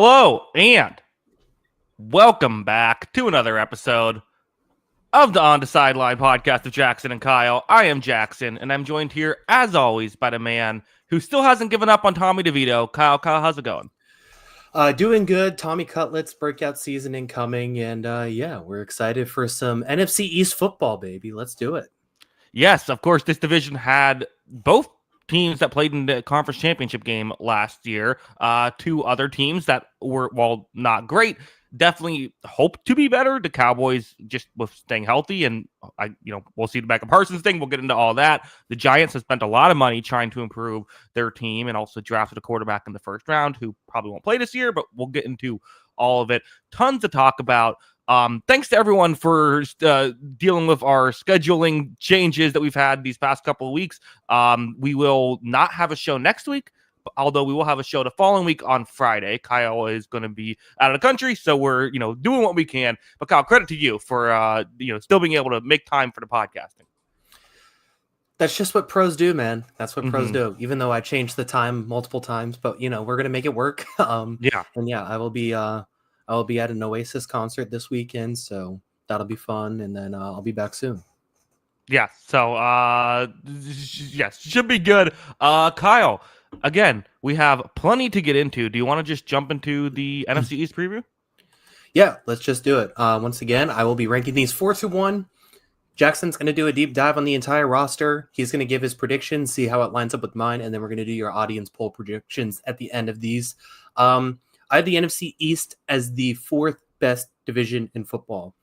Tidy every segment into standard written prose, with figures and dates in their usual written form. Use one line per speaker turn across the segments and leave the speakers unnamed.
Hello and welcome back to another episode of the On the Sideline podcast with Jackson and Kyle. I am Jackson, and I'm joined here, as always, by the man who still hasn't given up on Tommy DeVito. Kyle, how's it going?
Doing good. Tommy Cutlets breakout season incoming, and we're excited for some NFC East football, baby. Let's do it.
Yes, of course, this division had both teams that played in the conference championship game last year. Two other teams that were, while not great, definitely hope to be better. The Cowboys just with staying healthy, and we'll see the Beckham Parsons thing. We'll get into all that. The Giants have spent a lot of money trying to improve their team, and also drafted a quarterback in the first round who probably won't play this year, but we'll get into all of it. Tons to talk about. Thanks to everyone for dealing with our scheduling changes that we've had these past couple of weeks. We will not have a show next week, although we will have a show the following week on Friday. Kyle is going to be out of the country, so we're doing what we can. But Kyle, credit to you for still being able to make time for the podcasting.
That's just what pros do, man. That's what pros do. Even though I changed the time multiple times, but we're gonna make it work. I will be at an Oasis concert this weekend, so that'll be fun, and then I'll be back soon.
Yeah, so yes, should be good. Kyle, again, we have plenty to get into. Do you want to just jump into the NFC East preview?
Yeah, let's just do it. Once again, I will be ranking these 4-1. Jackson's going to do a deep dive on the entire roster. He's going to give his predictions, see how it lines up with mine, and then we're going to do your audience poll predictions at the end of these. I have the NFC East as the fourth best division in football.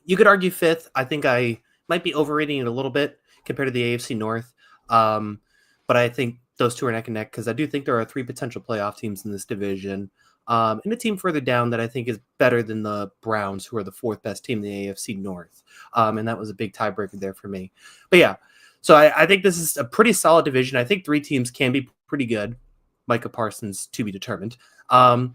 You could argue fifth. I think I might be overrating it a little bit compared to the AFC North. But I think those two are neck and neck because I do think there are three potential playoff teams in this division. And a team further down that I think is better than the Browns, who are the fourth best team in the AFC North. And that was a big tiebreaker there for me. But yeah, so I think this is a pretty solid division. I think three teams can be pretty good. Micah Parsons to be determined. And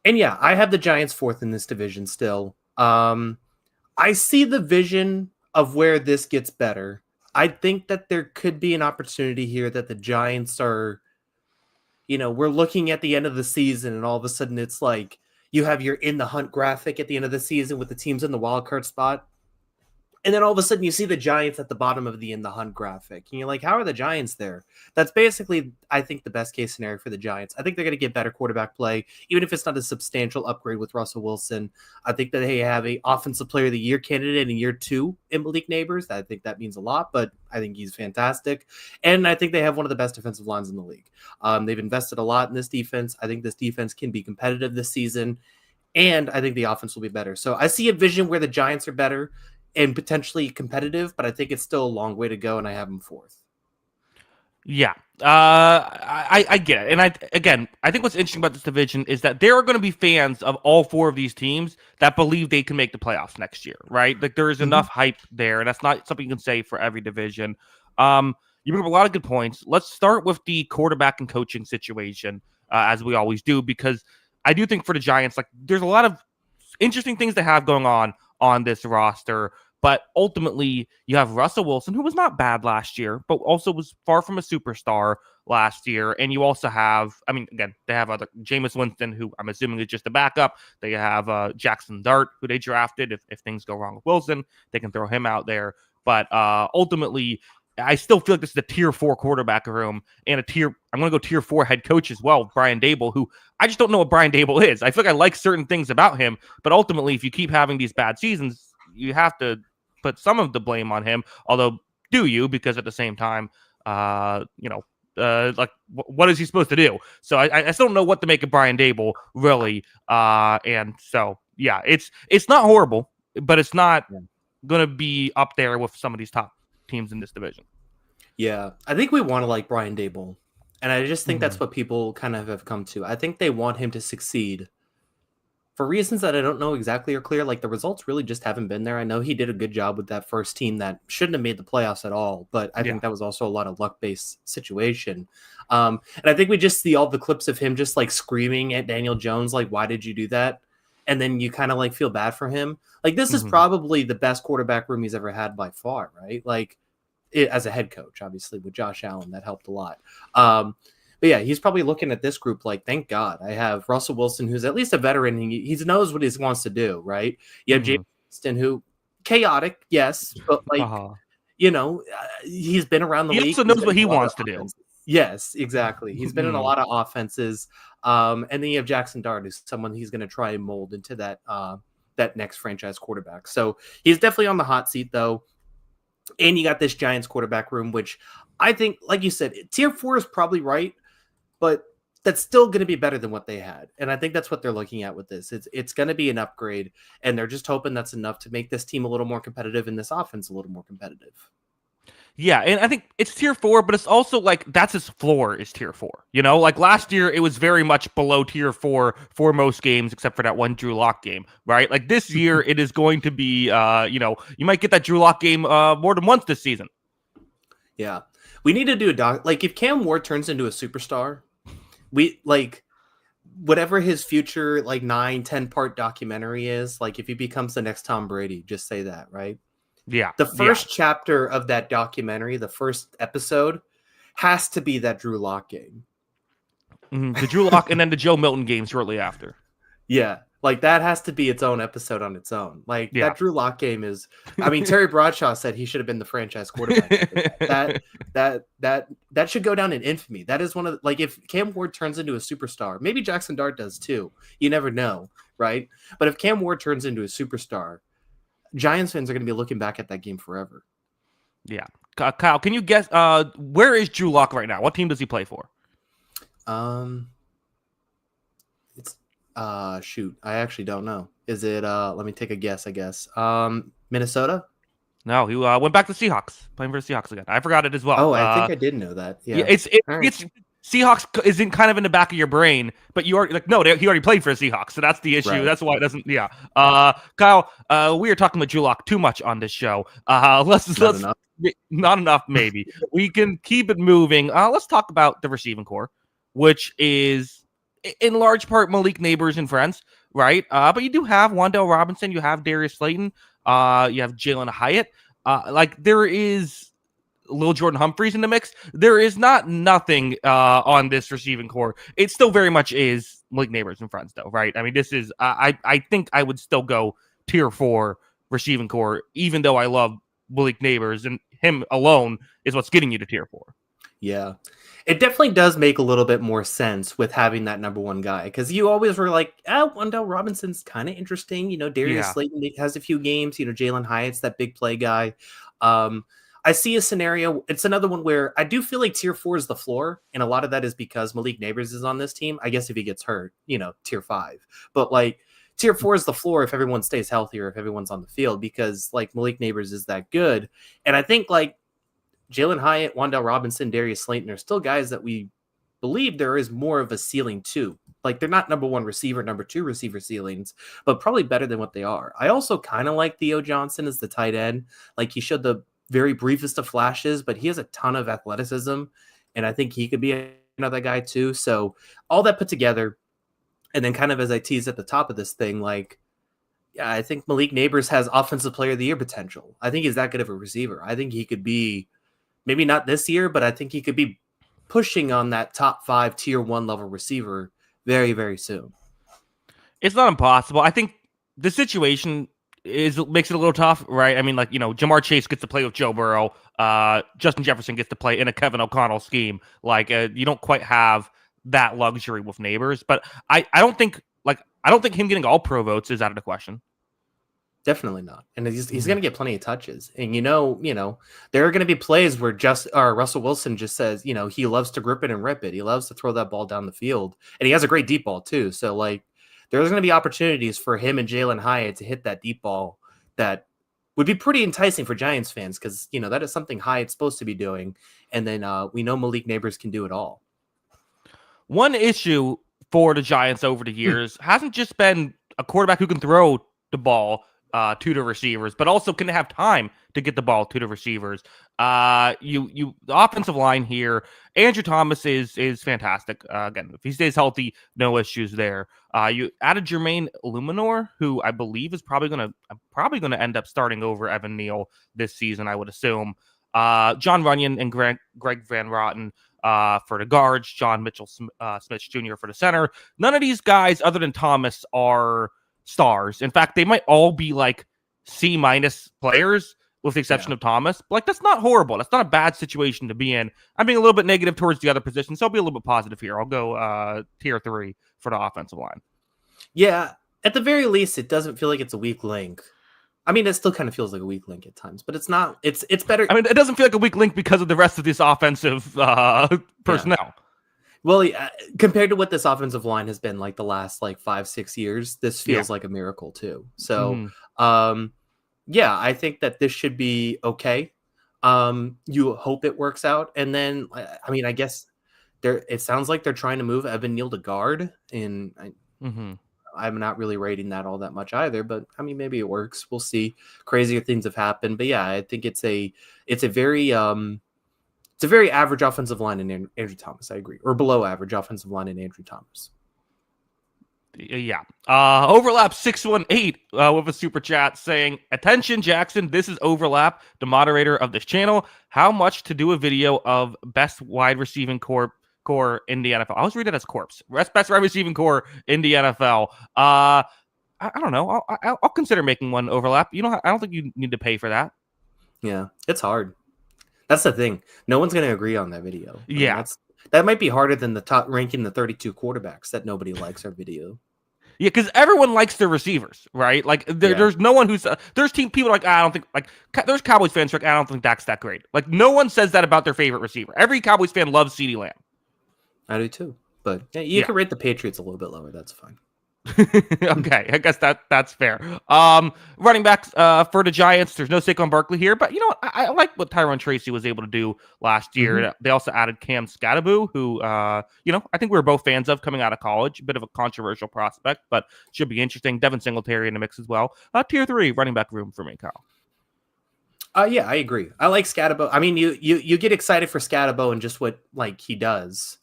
yeah, I have the Giants fourth in this division still. I see the vision of where this gets better. I think that there could be an opportunity here that the Giants are, we're looking at the end of the season and all of a sudden it's like you have your in the hunt graphic at the end of the season with the teams in the wild card spot. And then all of a sudden you see the Giants at the bottom of the in the hunt graphic. And you're like, how are the Giants there? That's basically, I think, the best case scenario for the Giants. I think they're going to get better quarterback play, even if it's not a substantial upgrade with Russell Wilson. I think that they have a offensive player of the year candidate in year 2 in Malik Neighbors. I think that means a lot, but I think he's fantastic. And I think they have one of the best defensive lines in the league. They've invested a lot in this defense. I think this defense can be competitive this season. And I think the offense will be better. So I see a vision where the Giants are better and potentially competitive, but I think it's still a long way to go, and I have them fourth.
Yeah, I get it. And I think what's interesting about this division is that there are going to be fans of all four of these teams that believe they can make the playoffs next year, right? Like there is enough hype there, and that's not something you can say for every division. You bring up a lot of good points. Let's start with the quarterback and coaching situation, as we always do, because I do think for the Giants, like there's a lot of interesting things they have going on this roster, but ultimately you have Russell Wilson, who was not bad last year, but also was far from a superstar last year. And you also have, they have other Jameis Winston, who I'm assuming is just a backup. They have Jackson Dart, who they drafted. If things go wrong with Wilson, they can throw him out there. But ultimately, I still feel like this is a tier 4 quarterback room and I'm going to go tier 4 head coach as well, Brian Daboll, who I just don't know what Brian Daboll is. I feel like I like certain things about him, but ultimately, if you keep having these bad seasons, you have to put some of the blame on him. Although, do you? Because at the same time, what is he supposed to do? So I still don't know what to make of Brian Daboll, really. And so, yeah, it's not horrible, but it's not going to be up there with some of these top teams in this division.
Yeah, I think we want to like Brian Daboll, and I just think that's what people kind of have come to. I think they want him to succeed for reasons that I don't know exactly are clear. Like the results really just haven't been there. I know he did a good job with that first team that shouldn't have made the playoffs at all, but I think that was also a lot of luck-based situation. And I think we just see all the clips of him just like screaming at Daniel Jones, like, why did you do that? And then you kind of like feel bad for him. Like this is probably the best quarterback room he's ever had by far, right? Like as a head coach, obviously with Josh Allen, that helped a lot. But yeah, he's probably looking at this group like, thank God I have Russell Wilson, who's at least a veteran. He knows what he wants to do, right? You have James Winston, who chaotic, yes, but like,
Uh-huh.
he's been around the
He
league.
also
He's
knows
been
what
in
he
a lot
wants
of
to do.
offenses. Yes, exactly. He's been in a lot of offenses. And then you have Jackson Dart, who's someone he's going to try and mold into that next franchise quarterback. So he's definitely on the hot seat, though. And you got this Giants quarterback room, which I think, like you said, tier 4 is probably right, but that's still going to be better than what they had. And I think that's what they're looking at with this. It's going to be an upgrade, and they're just hoping that's enough to make this team a little more competitive and this offense a little more competitive.
Yeah, and I think it's tier 4, but it's also like that's his floor is tier 4. Like last year, it was very much below tier 4 for most games, except for that one Drew Lock game, right? Like this year, it is going to be, you might get that Drew Lock game more than once this season.
Yeah, we need to do a doc. Like if Cam Ward turns into a superstar, we like whatever his future like 9-10 part documentary is. Like if he becomes the next Tom Brady, just say that, right?
Yeah.
The first chapter of that documentary, the first episode, has to be that Drew Lock game.
The Drew Lock and then the Joe Milton game shortly after.
Yeah. Like that has to be its own episode on its own. Like that Drew Lock game is, I mean, Terry Bradshaw said he should have been the franchise quarterback. that should go down in infamy. That is one of like, if Cam Ward turns into a superstar, maybe Jackson Dart does too. You never know. Right. But if Cam Ward turns into a superstar, Giants fans are going to be looking back at that game forever.
Yeah. Kyle, can you guess where is Drew Lock right now? What team does he play for?
It's shoot, I actually don't know. Is it let me take a guess, I guess. Minnesota?
No, he went back to Seahawks, playing for the Seahawks again. I forgot it as well.
Oh, I think I did know that. Yeah.
It's Seahawks is in kind of in the back of your brain, but you are like, no, he already played for the Seahawks, so that's the issue. Right. That's why it doesn't. Yeah, Kyle, we are talking about Drew Lock too much on this show. Not enough, maybe. We can keep it moving. Let's talk about the receiving core, which is in large part Malik Neighbors and friends, right? But you do have Wan'Dale Robinson, you have Darius Slayton, you have Jalen Hyatt. Like there is Lil Jordan Humphreys in the mix. There is nothing on this receiving core. It still very much is Malik Neighbors and friends, though, right? I mean, this is I think I would still go tier 4 receiving core, even though I love Malik Neighbors, and him alone is what's getting you to tier 4.
Yeah, it definitely does make a little bit more sense with having that number one guy, because you always were like, Wan'Dale Robinson's kind of interesting. Darius Slayton has a few games. Jalen Hyatt's that big play guy. I see a scenario. It's another one where I do feel like tier 4 is the floor. And a lot of that is because Malik Neighbors is on this team. I guess if he gets hurt, tier 5. But like tier 4 is the floor if everyone stays healthy or if everyone's on the field, because like Malik Neighbors is that good. And I think like Jalen Hyatt, Wan'Dale Robinson, Darius Slayton are still guys that we believe there is more of a ceiling to. Like they're not number 1 receiver, number 2 receiver ceilings, but probably better than what they are. I also kind of like Theo Johnson as the tight end. Like he showed the very briefest of flashes, but he has a ton of athleticism, and I think he could be another guy too. So all that put together, and then kind of as I teased at the top of this thing, like, yeah, I think Malik Neighbors has offensive player of the year potential. I think he's that good of a receiver. I think he could be, maybe not this year, but I think he could be pushing on that top 5 tier 1 level receiver very, very soon.
It's not impossible. I think the situation makes it a little tough, right? I mean, like, Jamar Chase gets to play with Joe Burrow. Justin Jefferson gets to play in a Kevin O'Connell scheme. Like, you don't quite have that luxury with Neighbors. But I don't think him getting all pro votes is out of the question.
Definitely not. And he's going to get plenty of touches. And, there are going to be plays where Russell Wilson just says, he loves to grip it and rip it. He loves to throw that ball down the field. And he has a great deep ball too. So, like, there's going to be opportunities for him and Jalen Hyatt to hit that deep ball that would be pretty enticing for Giants fans, because, that is something Hyatt's supposed to be doing. And then we know Malik Neighbors can do it all.
One issue for the Giants over the years hasn't just been a quarterback who can throw the ball to the receivers, but also can have time to get the ball to the receivers. The offensive line here, Andrew Thomas is fantastic. Again, if he stays healthy, no issues there. You added Jermaine Luminor, who I believe is probably gonna end up starting over Evan Neal this season, I would assume. John Runyon and Greg Van Rotten for the guards, John Mitchell Smith Jr. for the center. None of these guys, other than Thomas, are stars. In fact, they might all be like C- players, with the exception of Thomas. But, like, that's not horrible. That's not a bad situation to be in. I'm being a little bit negative towards the other positions, so I'll be a little bit positive here. I'll go tier 3 for the offensive line.
Yeah, at the very least, it doesn't feel like it's a weak link. I mean, it still kind of feels like a weak link at times, but it's not. It's better.
I mean, it doesn't feel like a weak link because of the rest of this offensive personnel.
Yeah. Well, compared to what this offensive line has been like the last 5-6 years, this feels like a miracle too. So, yeah, I think that this should be okay. You hope it works out, and then I mean, I guess it sounds like they're trying to move Evan Neal to guard, and I'm not really rating that all that much either, but I mean, maybe it works. We'll see. Crazier things have happened, but yeah, I think it's a very average offensive line in Andrew Thomas. I agree, or below average offensive line in Andrew Thomas.
Yeah. Overlap 618 with a super chat saying, "Attention, Jackson. This is Overlap, the moderator of this channel. How much to do a video of best wide receiving core in the NFL?" I always read it as corpse. Best wide receiving core in the NFL. I don't know. I'll consider making one. Overlap. I don't think you need to pay for that.
Yeah, it's hard. That's the thing. No one's going to agree on that video.
Yeah.
I mean, that might be harder than the top ranking the 32 quarterbacks that nobody likes our video.
Yeah, because everyone likes their receivers, right? Like, there's no one who's there's people like, I don't think, like, there's Cowboys fans like, I don't think Dak's that great. Like, no one says that about their favorite receiver. Every Cowboys fan loves CeeDee Lamb.
I do too, but you can rate the Patriots a little bit lower. That's fine.
Okay, I guess that's fair. Running backs for the Giants, there's no Saquon Barkley here, but you know what? I like what Tyrone Tracy was able to do last year. They also added Cam Skattebo, who I think we were both fans of coming out of college. A bit of a controversial prospect, but should be interesting. Devin Singletary in the mix as well. Tier 3 running back room for me, Kyle.
Yeah, I agree. I like Skattebo. I mean, you get excited for Skattebo and just what he does.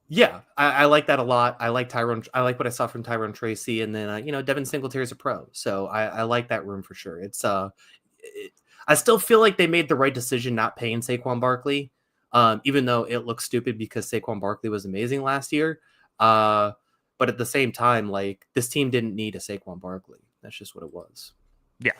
Yeah, I like that a lot. I like Tyrone. I like what I saw from Tyrone Tracy, and then Devin Singletary is a pro, so I like that room for sure. It's I still feel like they made the right decision not paying Saquon Barkley, even though it looks stupid because Saquon Barkley was amazing last year. But at the same time, like, this team didn't need a Saquon Barkley. That's just what it was.
Yeah,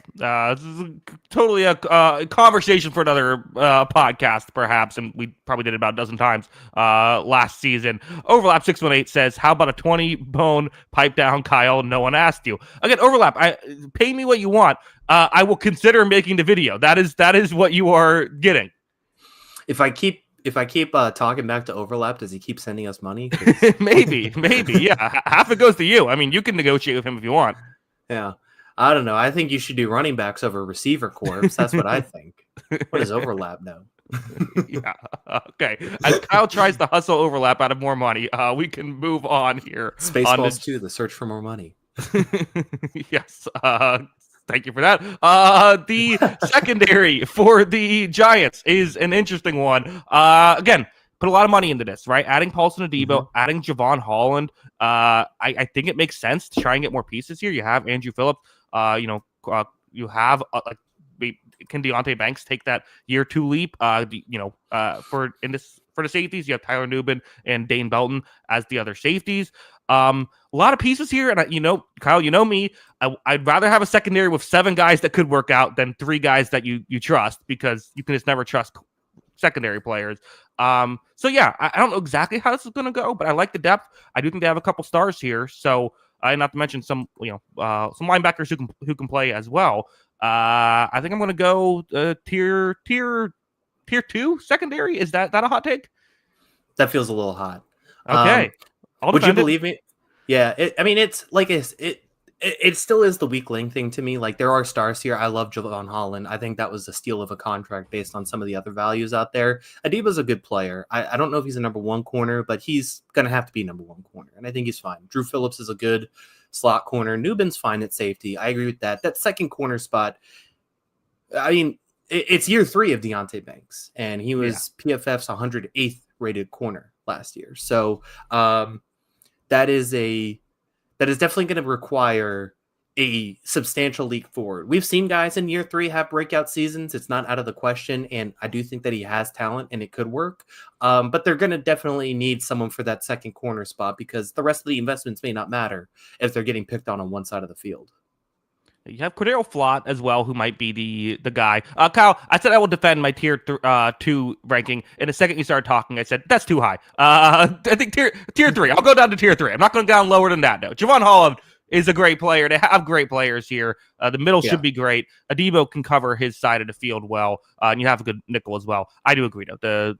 this is totally a conversation for another podcast, perhaps, and we probably did it about a dozen times last season. Overlap 618 says, "How about a 20-bone pipe down, Kyle? No one asked you." Again, Overlap, pay me what you want. I will consider making the video. That is what you are getting.
If I keep talking back to Overlap, does he keep sending us money?
maybe, yeah. Half it goes to you. I mean, you can negotiate with him if you want.
Yeah. I don't know. I think you should do running backs over receiver corps. That's what I think. What does Overlap know?
Yeah. Okay. As Kyle tries to hustle Overlap out of more money, we can move on here.
Spaceballs 2, the search for more money.
Yes. Thank you for that. The secondary for the Giants is an interesting one. Again, put a lot of money into this, right? Adding Paulson Adebo, adding Javon Holland. I think it makes sense to try and get more pieces here. You have Andrew Phillips. You have can Deonte Banks take that year 2 leap? For the safeties, you have Tyler Nubin and Dane Belton as the other safeties. A lot of pieces here, and Kyle, you know me. I'd rather have a secondary with 7 guys that could work out than 3 guys that you trust, because you can just never trust secondary players. So yeah, I don't know exactly how this is going to go, but I like the depth. I do think they have a couple stars here. So not to mention some linebackers who can play as well. I think I'm going to go tier 2 secondary. Is that a hot take?
That feels a little hot.
Okay.
Would you believe me? Yeah. It still is the weak link thing to me. Like, there are stars here. I love Javon Holland. I think that was a steal of a contract based on some of the other values out there. Adiba's a good player. I don't know if he's a number 1 corner, but he's going to have to be number 1 corner, and I think he's fine. Drew Phillips is a good slot corner. Nubin's fine at safety. I agree with that. That second corner spot, I mean, it's year 3 of Deonte Banks, and he was PFF's 108th rated corner last year. So that is definitely going to require a substantial leap forward. We've seen guys in year 3 have breakout seasons. It's not out of the question, and I do think that he has talent and it could work. But they're going to definitely need someone for that second corner spot because the rest of the investments may not matter if they're getting picked on one side of the field.
You have Cordero Flott as well, who might be the guy. Kyle, I said I will defend my tier 2 ranking. In a second you started talking, I said, that's too high. I think tier 3. I'll go down to tier 3. I'm not going down lower than that, though. Javon Holland is a great player. They have great players here. The middle should be great. Adebo can cover his side of the field well, and you have a good nickel as well. I do agree, though.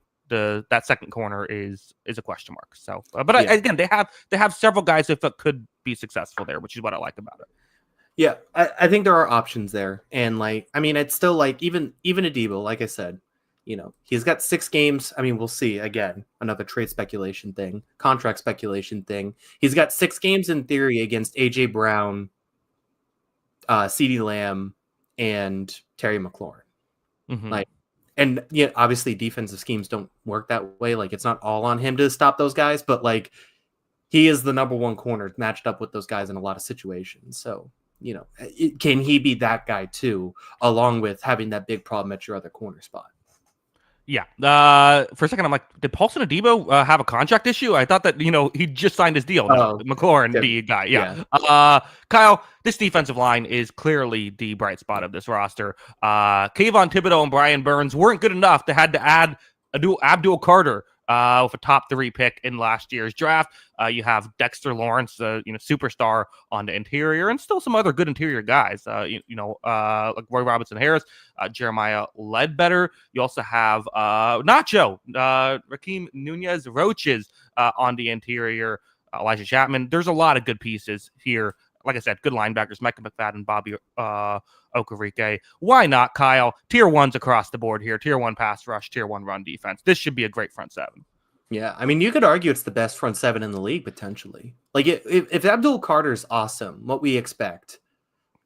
That second corner is a question mark. So, again, they have several guys who could be successful there, which is what I like about it.
Yeah, I think there are options there. And it's still even Adebo, like I said, he's got 6 games. I mean, we'll see again, another trade speculation thing, contract speculation thing. He's got 6 games in theory against AJ Brown, CeeDee Lamb, and Terry McLaurin. Mm-hmm. Obviously defensive schemes don't work that way. It's not all on him to stop those guys, but he is the number 1 corner matched up with those guys in a lot of situations. So, can he be that guy too, along with having that big problem at your other corner spot?
Yeah. For a second, I'm like, did Paulson Adebo have a contract issue? I thought that, he just signed his deal. McLaurin, the guy. Yeah. Kyle, this defensive line is clearly the bright spot of this roster. Kayvon Thibodeau and Brian Burns weren't good enough. They had to add Abdul Carter with a top 3 pick in last year's draft. You have Dexter Lawrence, superstar on the interior, and still some other good interior guys. Like Roy Robinson Harris, Jeremiah Ledbetter. You also have Nacho, Raheem Nunez Roaches on the interior. Elijah Chapman. There's a lot of good pieces here. Like I said, good linebackers, Micah McFadden, Bobby Okereke. Why not, Kyle? Tier 1's across the board here. Tier 1 pass rush, Tier 1 run defense. This should be a great front 7.
Yeah, I mean, you could argue it's the best front 7 in the league, potentially. If Abdul Carter's awesome, what we expect,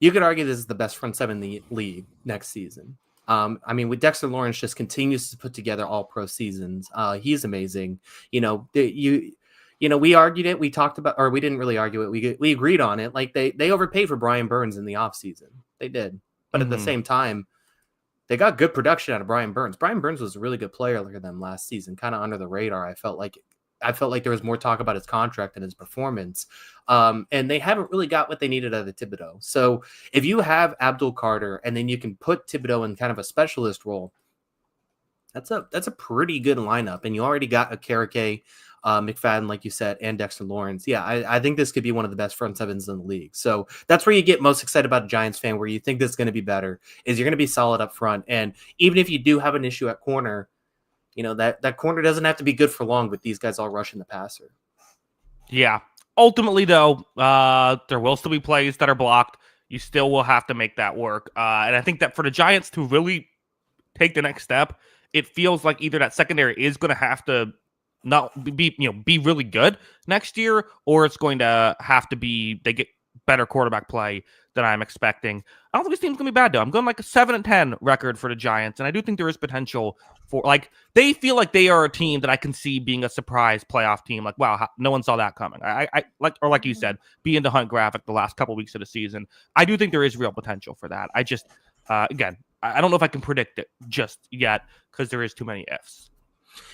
you could argue this is the best front 7 in the league next season. With Dexter Lawrence just continues to put together all-pro seasons. He's amazing. We argued it. We talked about, or we didn't really argue it. We agreed on it. They overpaid for Brian Burns in the offseason. They did. But at the same time, they got good production out of Brian Burns. Brian Burns was a really good player for them last season, kind of under the radar. I felt like there was more talk about his contract than his performance. And they haven't really got what they needed out of Thibodeau. So if you have Abdul Carter and then you can put Thibodeau in kind of a specialist role, that's a pretty good lineup. And you already got Okereke, McFadden, like you said, and Dexter Lawrence. Yeah, I think this could be one of the best front 7s in the league. So that's where you get most excited about a Giants fan, where you think this is going to be better, is you're going to be solid up front. And even if you do have an issue at corner, that corner doesn't have to be good for long with these guys all rushing the passer.
Yeah. Ultimately, though, there will still be plays that are blocked. You still will have to make that work. And I think that for the Giants to really take the next step, it feels like either that secondary is going to have to be really good next year, or it's going to have to be they get better quarterback play than I'm expecting. I don't think this team's gonna be bad though. I'm going a 7-10 record for the Giants, and I do think there is potential for they feel like they are a team that I can see being a surprise playoff team. Wow, no one saw that coming. I like you said, being the Hunt graphic the last couple weeks of the season. I do think there is real potential for that. I just again, I don't know if I can predict it just yet because there is too many ifs.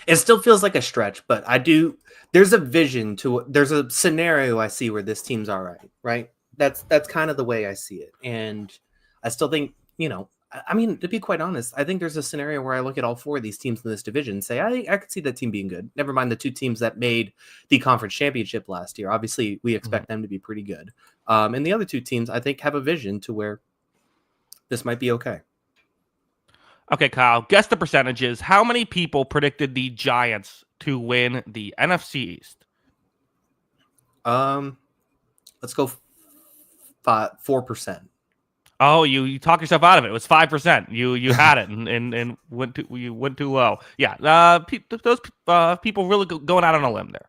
It still feels like a stretch, but there's a scenario I see where this team's all right? That's kind of the way I see it. And I still think, to be quite honest, I think there's a scenario where I look at all 4 of these teams in this division and say, I could see that team being good. Never mind the 2 teams that made the conference championship last year. Obviously, we expect them to be pretty good. And the other 2 teams, I think, have a vision to where this might be okay.
Okay, Kyle, guess the percentages. How many people predicted the Giants to win the NFC East?
Let's go 4%.
Oh, you talk yourself out of it. It was 5%. You had it and went too low. Yeah, those people really going out on a limb there.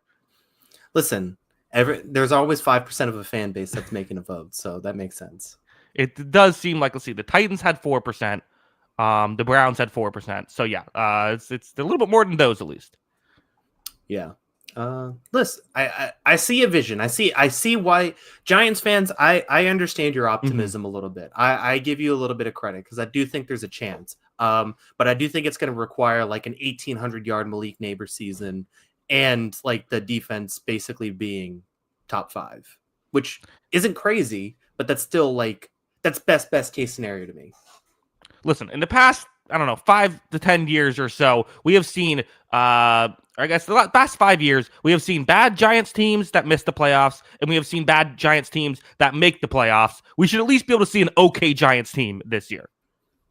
Listen, there's always 5% of a fan base that's making a vote, so that makes sense.
It does seem like, let's see, the Titans had 4%. The Browns had 4%. So yeah, it's a little bit more than those at least.
Yeah. Listen, I see a vision. I see why Giants fans. I understand your optimism a little bit. I give you a little bit of credit because I do think there's a chance. But I do think it's going to require like an 1,800-yard Malik Neighbor season, and like the defense basically being top 5, which isn't crazy, but that's still like that's best case scenario to me.
Listen, in the past, I don't know, 5 to 10 years or so, we have seen, I guess the past 5 years, we have seen bad Giants teams that miss the playoffs, and we have seen bad Giants teams that make the playoffs. We should at least be able to see an okay Giants team this year.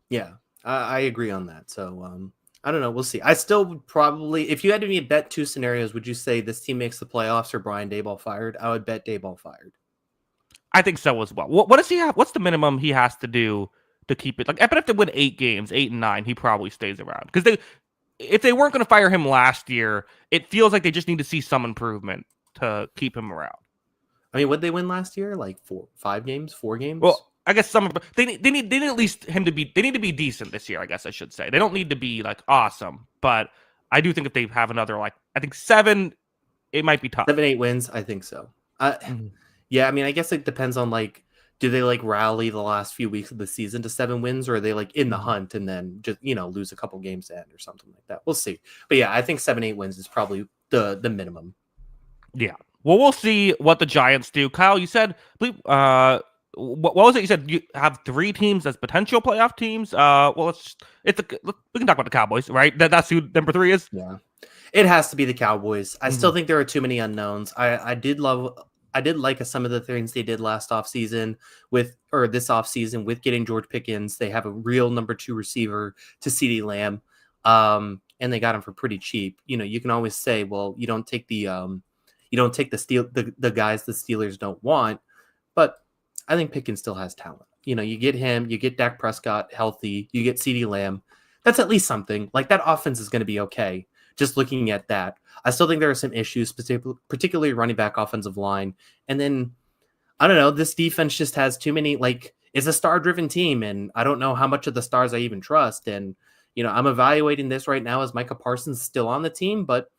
Yeah, I agree on that. So, I don't know. We'll see. I still would probably, if you had to me bet 2 scenarios, would you say this team makes the playoffs or Brian Daboll fired? I would bet Daboll fired.
I think so as well. What does he have? What's the minimum he has to do to keep it? Like, I bet if they win 8 games, 8 and 9, he probably stays around. Because if they weren't going to fire him last year, it feels like they just need to see some improvement to keep him around.
I mean, what did they win last year? Like 4 games, 4 games?
Well, I guess they need at least him to be. They need to be decent this year. I guess I should say they don't need to be like awesome, but I do think if they have another like I think 7, it might be tough.
7-8 wins, I think so. Yeah, I mean, I guess it depends on like, do they like rally the last few weeks of the season to 7 wins, or are they like in the hunt and then just lose a couple games to end or something like that? We'll see. But yeah, I think 7-8 wins is probably the minimum.
Yeah. Well, we'll see what the Giants do. Kyle, you said what was it? You said you have 3 teams as potential playoff teams. Well, we can talk about the Cowboys, right? That's who number 3 is.
Yeah, it has to be the Cowboys. I still think there are too many unknowns. I did like some of the things they did last offseason this offseason with getting George Pickens. They have a real number 2 receiver to CeeDee Lamb, and they got him for pretty cheap. You can always say, well, you don't take the guys the Steelers don't want, but I think Pickens still has talent. You get him, you get Dak Prescott healthy, you get CeeDee Lamb. That's at least something. Like that offense is going to be okay. Just looking at that, I still think there are some issues, particularly running back, offensive line, and then I don't know. This defense just has too many. Like it's a star-driven team, and I don't know how much of the stars I even trust. And I'm evaluating this right now as Micah Parsons still on the team, but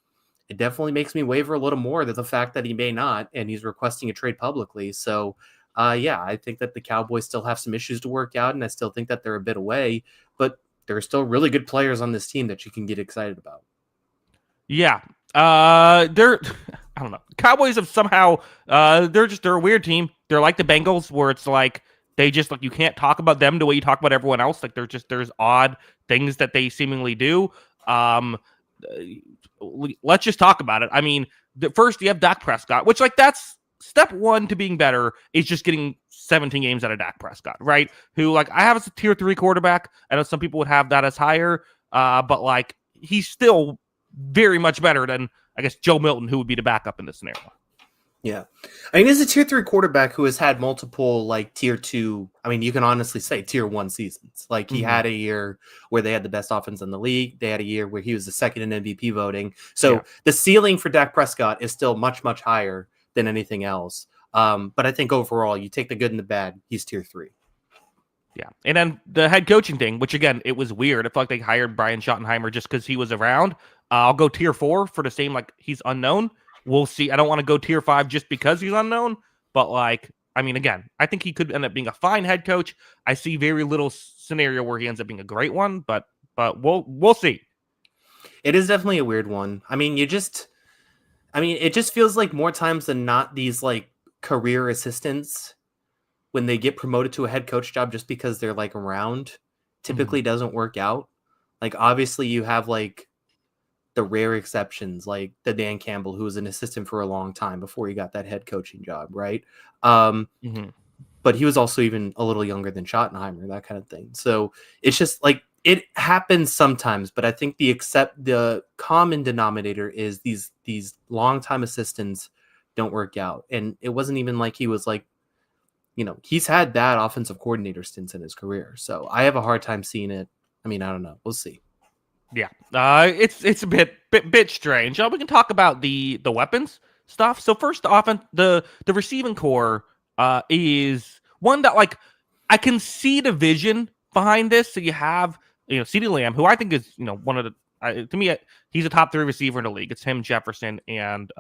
it definitely makes me waver a little more than the fact that he may not, and he's requesting a trade publicly. So. Yeah, I think that the Cowboys still have some issues to work out, and I still think that they're a bit away, but there are still really good players on this team that you can get excited about.
Yeah. I don't know. Cowboys have somehow, they're a weird team. They're like the Bengals where it's like, they just like, you can't talk about them the way you talk about everyone else. Like there's odd things that they seemingly do. Let's just talk about it. I mean, first you have Dak Prescott, which like that's, step 1 to being better is just getting 17 games out of Dak Prescott, right? Who, like, I have as a tier 3 quarterback. I know some people would have that as higher, but, like, he's still very much better than, I guess, Joe Milton, who would be the backup in this scenario.
Yeah. I mean, he's a tier 3 quarterback who has had multiple, like, tier 2, I mean, you can honestly say tier 1 seasons. Like, he had a year where they had the best offense in the league. They had a year where he was the second in MVP voting. So the ceiling for Dak Prescott is still much, much higher than anything else. But I think overall, you take the good and the bad, he's tier 3.
Yeah. And then the head coaching thing, which again, it was weird. I felt like they hired Brian Schottenheimer just because he was around. I'll go tier 4 for the same, like, he's unknown. We'll see. I don't want to go tier 5 just because he's unknown. But, like, I mean, again, I think he could end up being a fine head coach. I see very little scenario where he ends up being a great one, but we'll see.
It is definitely a weird one. I mean, it just feels like more times than not, these like career assistants, when they get promoted to a head coach job just because they're like around, typically doesn't work out. Like, obviously you have like the rare exceptions, like the Dan Campbell, who was an assistant for a long time before he got that head coaching job. Right. But he was also even a little younger than Schottenheimer, that kind of thing. So it's just like, it happens sometimes, but I think the common denominator is these longtime assistants don't work out. And it wasn't even like he was like, he's had bad offensive coordinator stints in his career. So I have a hard time seeing it. I mean, I don't know. We'll see.
Yeah. It's a bit strange. We can talk about the weapons stuff. So first off, the receiving core is one that, like, I can see the vision behind this. So you have, CeeDee Lamb, who I think is, one of the To me, he's a top 3 receiver in the league. It's him, Jefferson, and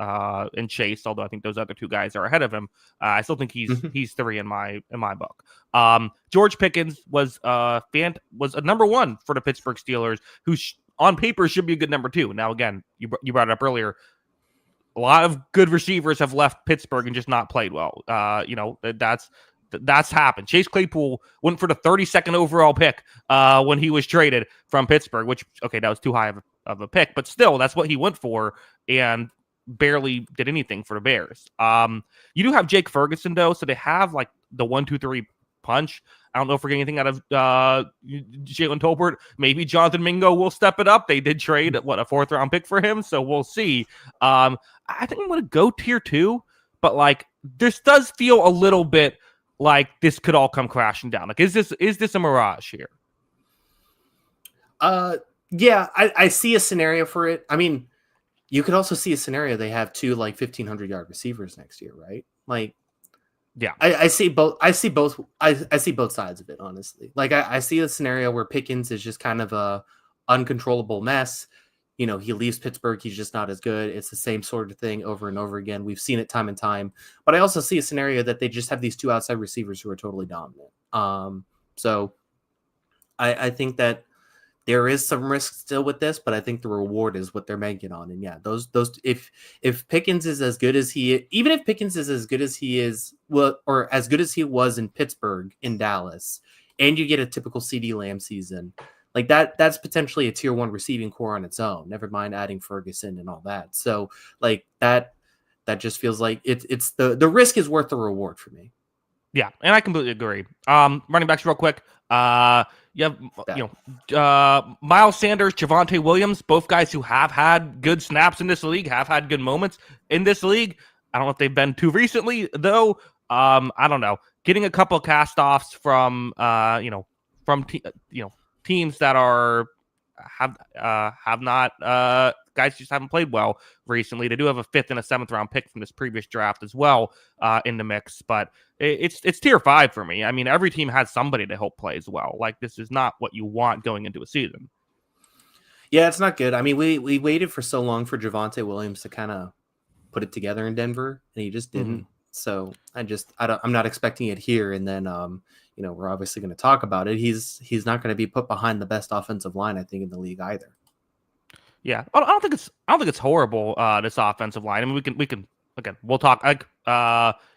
Chase. Although I think those other 2 guys are ahead of him. I still think he's 3 in my book. George Pickens was a number 1 for the Pittsburgh Steelers, who on paper should be a good number 2. Now, again, you brought it up earlier. A lot of good receivers have left Pittsburgh and just not played well. That's happened. Chase Claypool went for the 32nd overall pick when he was traded from Pittsburgh, which, okay, that was too high of a pick, but still, that's what he went for and barely did anything for the Bears. You do have Jake Ferguson, though, so they have like the 1-2-3 punch. I don't know if we're getting anything out of Jalen Tolbert. Maybe Jonathan Mingo will step it up. They did trade, a 4th-round pick for him, so we'll see. I think I'm going to go tier 2, but like this does feel a little bit like this could all come crashing down. Like, is this a mirage here?
Yeah, I see a scenario for it. I mean, you could also see a scenario they have 2 like 1,500-yard receivers next year, right? Like,
yeah,
I see both. I see both sides of it, honestly. Like, I see a scenario where Pickens is just kind of a uncontrollable mess. You know, he leaves Pittsburgh, he's just not as good. It's the same sort of thing over and over again. We've seen it time and time. But I also see a scenario that they just have these 2 outside receivers who are totally dominant. So I think that there is some risk still with this, but I think the reward is what they're banking on. And yeah, those if Pickens is as good as even if Pickens is as good as he is, well, or as good as he was in Pittsburgh, in Dallas, and you get a typical CD Lamb season, like that's potentially a tier 1 receiving core on its own. Never mind adding Ferguson and all that. So like that just feels like it's the risk is worth the reward for me.
Yeah, and I completely agree. Running backs real quick. You have Miles Sanders, Javonte Williams, both guys who have had good snaps in this league, have had good moments in this league. I don't know if they've been too recently though. I don't know. Getting a couple of cast-offs from teams that have not guys just haven't played well recently. They do have a 5th and a 7th round pick from this previous draft as well in the mix, but it's tier 5 for me. I mean, every team has somebody to help play as well. Like, this is not what you want going into a season.
Yeah, it's not good. I mean, we waited for so long for Javonte Williams to kind of put it together in Denver, and he just didn't. So I'm not expecting it here. And then we're obviously going to talk about it. He's not going to be put behind the best offensive line, I think, in the league either.
Yeah, I don't think it's horrible. This offensive line. I mean, we can again. We'll talk. Like,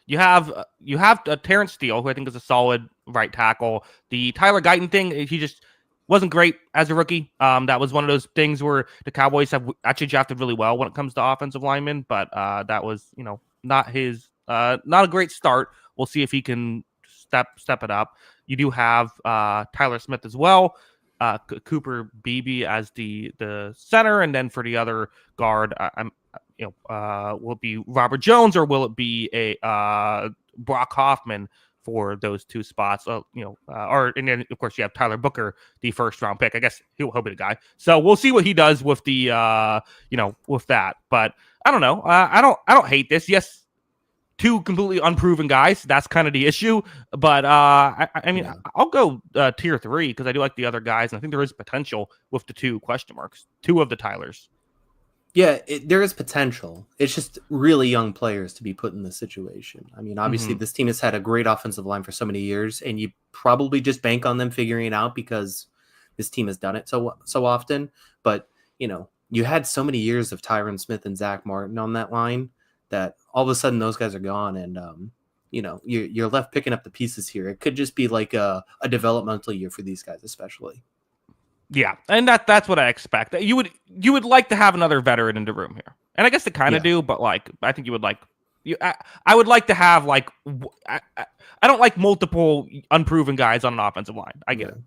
you have Terrence Steele, who I think is a solid right tackle. The Tyler Guyton thing, he just wasn't great as a rookie. That was one of those things where the Cowboys have actually drafted really well when it comes to offensive linemen, but that was not a great start. We'll see if he can step it up. You do have Tyler Smith as well. Cooper Beebe as the center, and then for the other guard, will it be Robert Jones or will it be a Brock Hoffman for those 2 spots? And then of course you have Tyler Booker, the 1st-round pick. I guess he'll be the guy. So we'll see what he does with the with that. But I don't know. I don't hate this. Yes. 2 completely unproven guys. That's kind of the issue. But I'll go tier 3 because I do like the other guys, and I think there is potential with the 2 question marks, 2 of the Tylers.
Yeah, there is potential. It's just really young players to be put in this situation. I mean, obviously, this team has had a great offensive line for so many years, and you probably just bank on them figuring it out because this team has done it so often. But you had so many years of Tyron Smith and Zach Martin on that line that all of a sudden those guys are gone, and you're left picking up the pieces here. It could just be like a developmental year for these guys, especially.
Yeah, and that's what I expect. You would like to have another veteran in the room here, and I guess they kind of do, but like I think you would like. I would like to have like I don't like multiple unproven guys on an offensive line. I get it.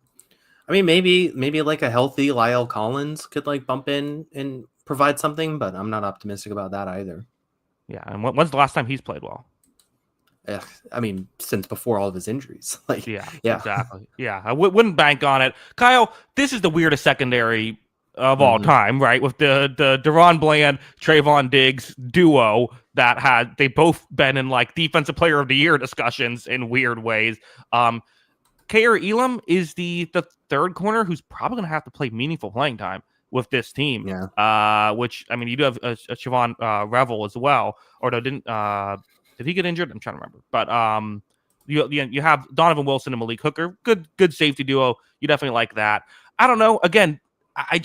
I mean, maybe like a healthy Lyle Collins could like bump in and provide something, but I'm not optimistic about that either.
Yeah, and when's the last time he's played well?
I mean, since before all of his injuries.
Yeah, exactly. Yeah, I wouldn't bank on it. Kyle, this is the weirdest secondary of all time, right? With the Deron Bland, Trayvon Diggs duo that they both been in like defensive player of the year discussions in weird ways. Kair Elam is the 3rd corner who's probably going to have to play meaningful playing time, with this team.
Yeah.
Which I mean, you do have a Siobhan Revel as well, or no, did he get injured? I'm trying to remember, but you have Donovan Wilson and Malik Hooker, good safety duo. You definitely like that. I don't know. Again, I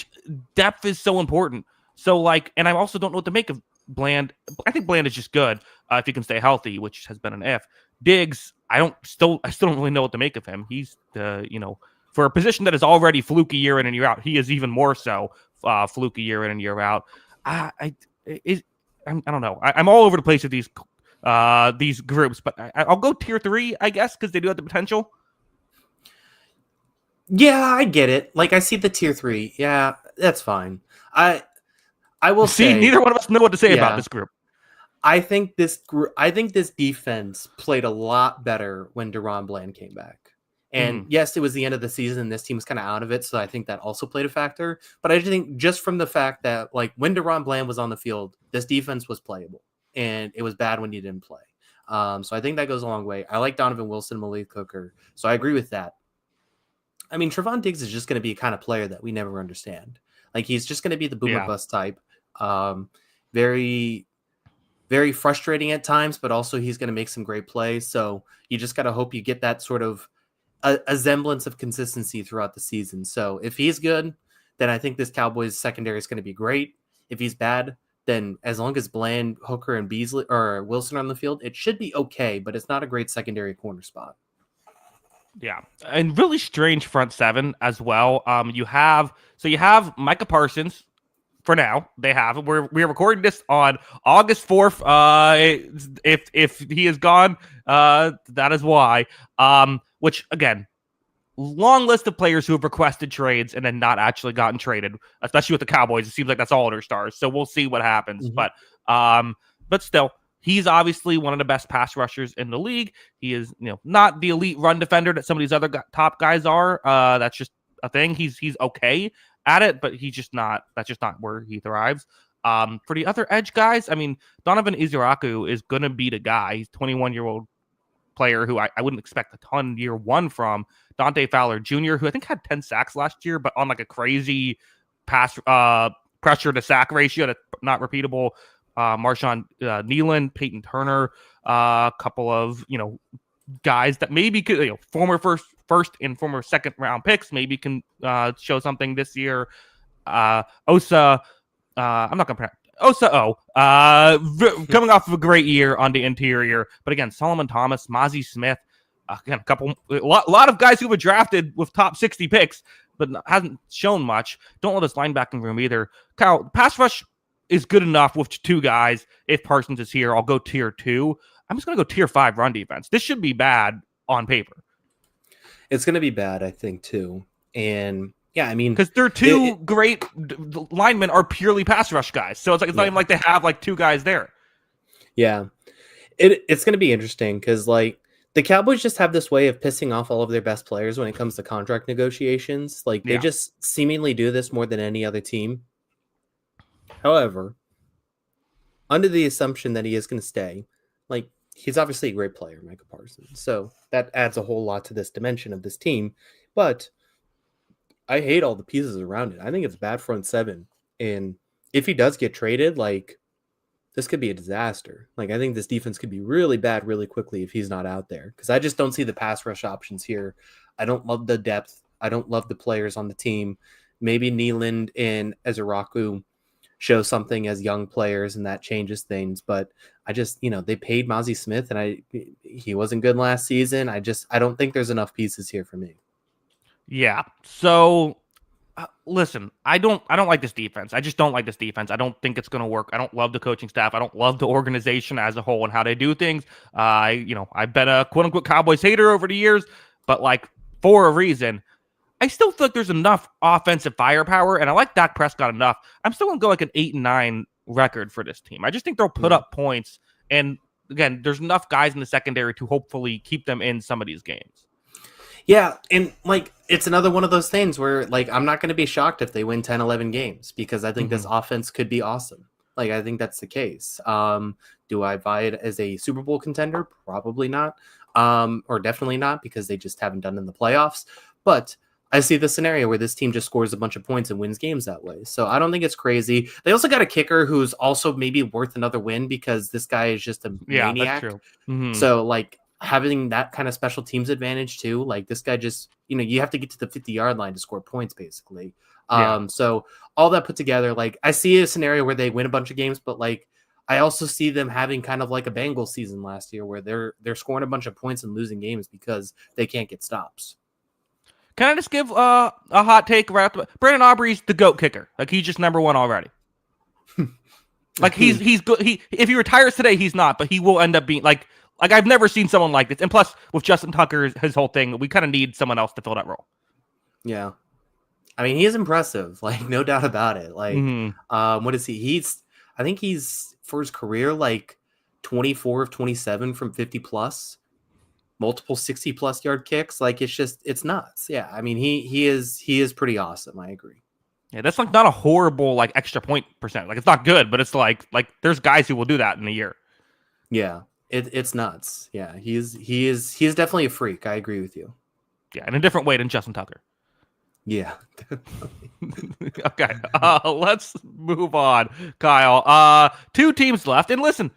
depth is so important. So like, and I also don't know what to make of Bland. I think Bland is just good if he can stay healthy, which has been an if. Diggs, I still don't really know what to make of him. He's for a position that is already fluky year in and year out, he is even more so fluky year in and year out. I don't know. I'm all over the place with these groups, but I'll go tier 3, I guess, because they do have the potential.
Yeah, I get it. Like, I see the tier 3. Yeah, that's fine. I will
see.
say,
Neither one of us know what to say about this group.
I think this defense played a lot better when Deron Bland came back. And yes, it was the end of the season. And this team was kind of out of it, so I think that also played a factor. But I think just from the fact that, like, when Deron Bland was on the field, this defense was playable, and it was bad when he didn't play. So I think that goes a long way. I like Donovan Wilson, Malik Hooker, so I agree with that. I mean, Trevon Diggs is just going to be a kind of player that we never understand. Like, he's just going to be the boomer bust type. Very, very frustrating at times, but also he's going to make some great plays. So you just got to hope you get that sort of a semblance of consistency throughout the season. So if he's good, then I think this Cowboys secondary is going to be great. If he's bad, then as long as Bland, Hooker, and Beasley or Wilson are on the field, it should be okay, but it's not a great secondary corner spot.
Yeah, and really strange front seven as well. You have Micah Parsons. For now, they have. We're recording this on August 4th. If he is gone, that is why. Which again, long list of players who have requested trades and then not actually gotten traded, especially with the Cowboys. It seems like that's all their stars. So we'll see what happens.
Mm-hmm.
But still, he's obviously one of the best pass rushers in the league. He is, not the elite run defender that some of these other top guys are. That's just a thing. He's okay at it, but that's just not where he thrives. For the other edge guys, I mean, Donovan Iziraku is going to be the guy. He's 21-year-old player who I wouldn't expect a ton year one from. Dante Fowler Jr., who I think had 10 sacks last year, but on like a crazy pass pressure to sack ratio that's not repeatable. Marshawn Nealon, Peyton Turner, a couple of, guys that maybe could, former first and former second round picks maybe can show something this year. Osa, I'm not gonna Osa coming off of a great year on the interior, but again, Solomon Thomas, Mozzie Smith, again, a lot of guys who were drafted with top 60 picks, but hasn't shown much. Don't love this linebacking room either. Kyle, pass rush is good enough with 2 guys. If Parsons is here, I'll go tier 2. I'm just going to go tier 5 run defense. This should be bad on paper.
It's going to be bad, I think, too. And yeah, I mean,
because their 2 great linemen are purely pass rush guys. So it's not even like they have like 2 guys there.
Yeah, it's going to be interesting because like the Cowboys just have this way of pissing off all of their best players when it comes to contract negotiations. Like they just seemingly do this more than any other team. However, under the assumption that he is going to stay, like, he's obviously a great player, Micah Parsons. So that adds a whole lot to this dimension of this team. But I hate all the pieces around it. I think it's bad front seven. And if he does get traded, like, this could be a disaster. Like, I think this defense could be really bad really quickly if he's not out there. Because I just don't see the pass rush options here. I don't love the depth. I don't love the players on the team. Maybe Nealand and Iziraku show something as young players and that changes things, but I just, they paid Mozzie Smith and he wasn't good last season. I don't think there's enough pieces here for me.
Yeah. So listen, I don't like this defense. I just don't like this defense. I don't think it's going to work. I don't love the coaching staff. I don't love the organization as a whole and how they do things. I've been a quote unquote Cowboys hater over the years, but like for a reason. I still feel like there's enough offensive firepower, and I like Dak Prescott enough. I'm still going to go like an 8-9 record for this team. I just think they'll put up points, and again, there's enough guys in the secondary to hopefully keep them in some of these games.
Yeah, and like it's another one of those things where like I'm not going to be shocked if they win 10, 11 games because I think this offense could be awesome. Like I think that's the case. Do I buy it as a Super Bowl contender? Probably not. Or definitely not because they just haven't done it in the playoffs. But I see the scenario where this team just scores a bunch of points and wins games that way. So I don't think it's crazy. They also got a kicker who's also maybe worth another win because this guy is just a
Yeah, that's
maniac.
true. Mm-hmm.
So like having that kind of special teams advantage too, like this guy just, you have to get to the 50-yard line to score points basically.
Yeah.
So all that put together, like I see a scenario where they win a bunch of games, but like I also see them having kind of like a Bengals season last year where they're scoring a bunch of points and losing games because they can't get stops.
Can I just give a hot take right off Brandon Aubrey's the GOAT kicker. Like he's just number one already. Like he's good. If he retires today, he's not, but he will end up being like I've never seen someone like this. And plus, with Justin Tucker, his whole thing, we kind of need someone else to fill that role.
Yeah, I mean he is impressive, like no doubt about it. Like, what is he? I think he's for his career like 24 of 27 from 50 plus. Multiple 60+ yard kicks. Like it's nuts. Yeah. I mean, he is pretty awesome. I agree.
Yeah, that's like not a horrible like extra point percent. Like it's not good, but it's like there's guys who will do that in a year.
Yeah, it's nuts. Yeah, he is definitely a freak. I agree with you.
Yeah, in a different way than Justin Tucker.
Yeah.
Okay. Let's move on, Kyle. 2 teams left, and listen.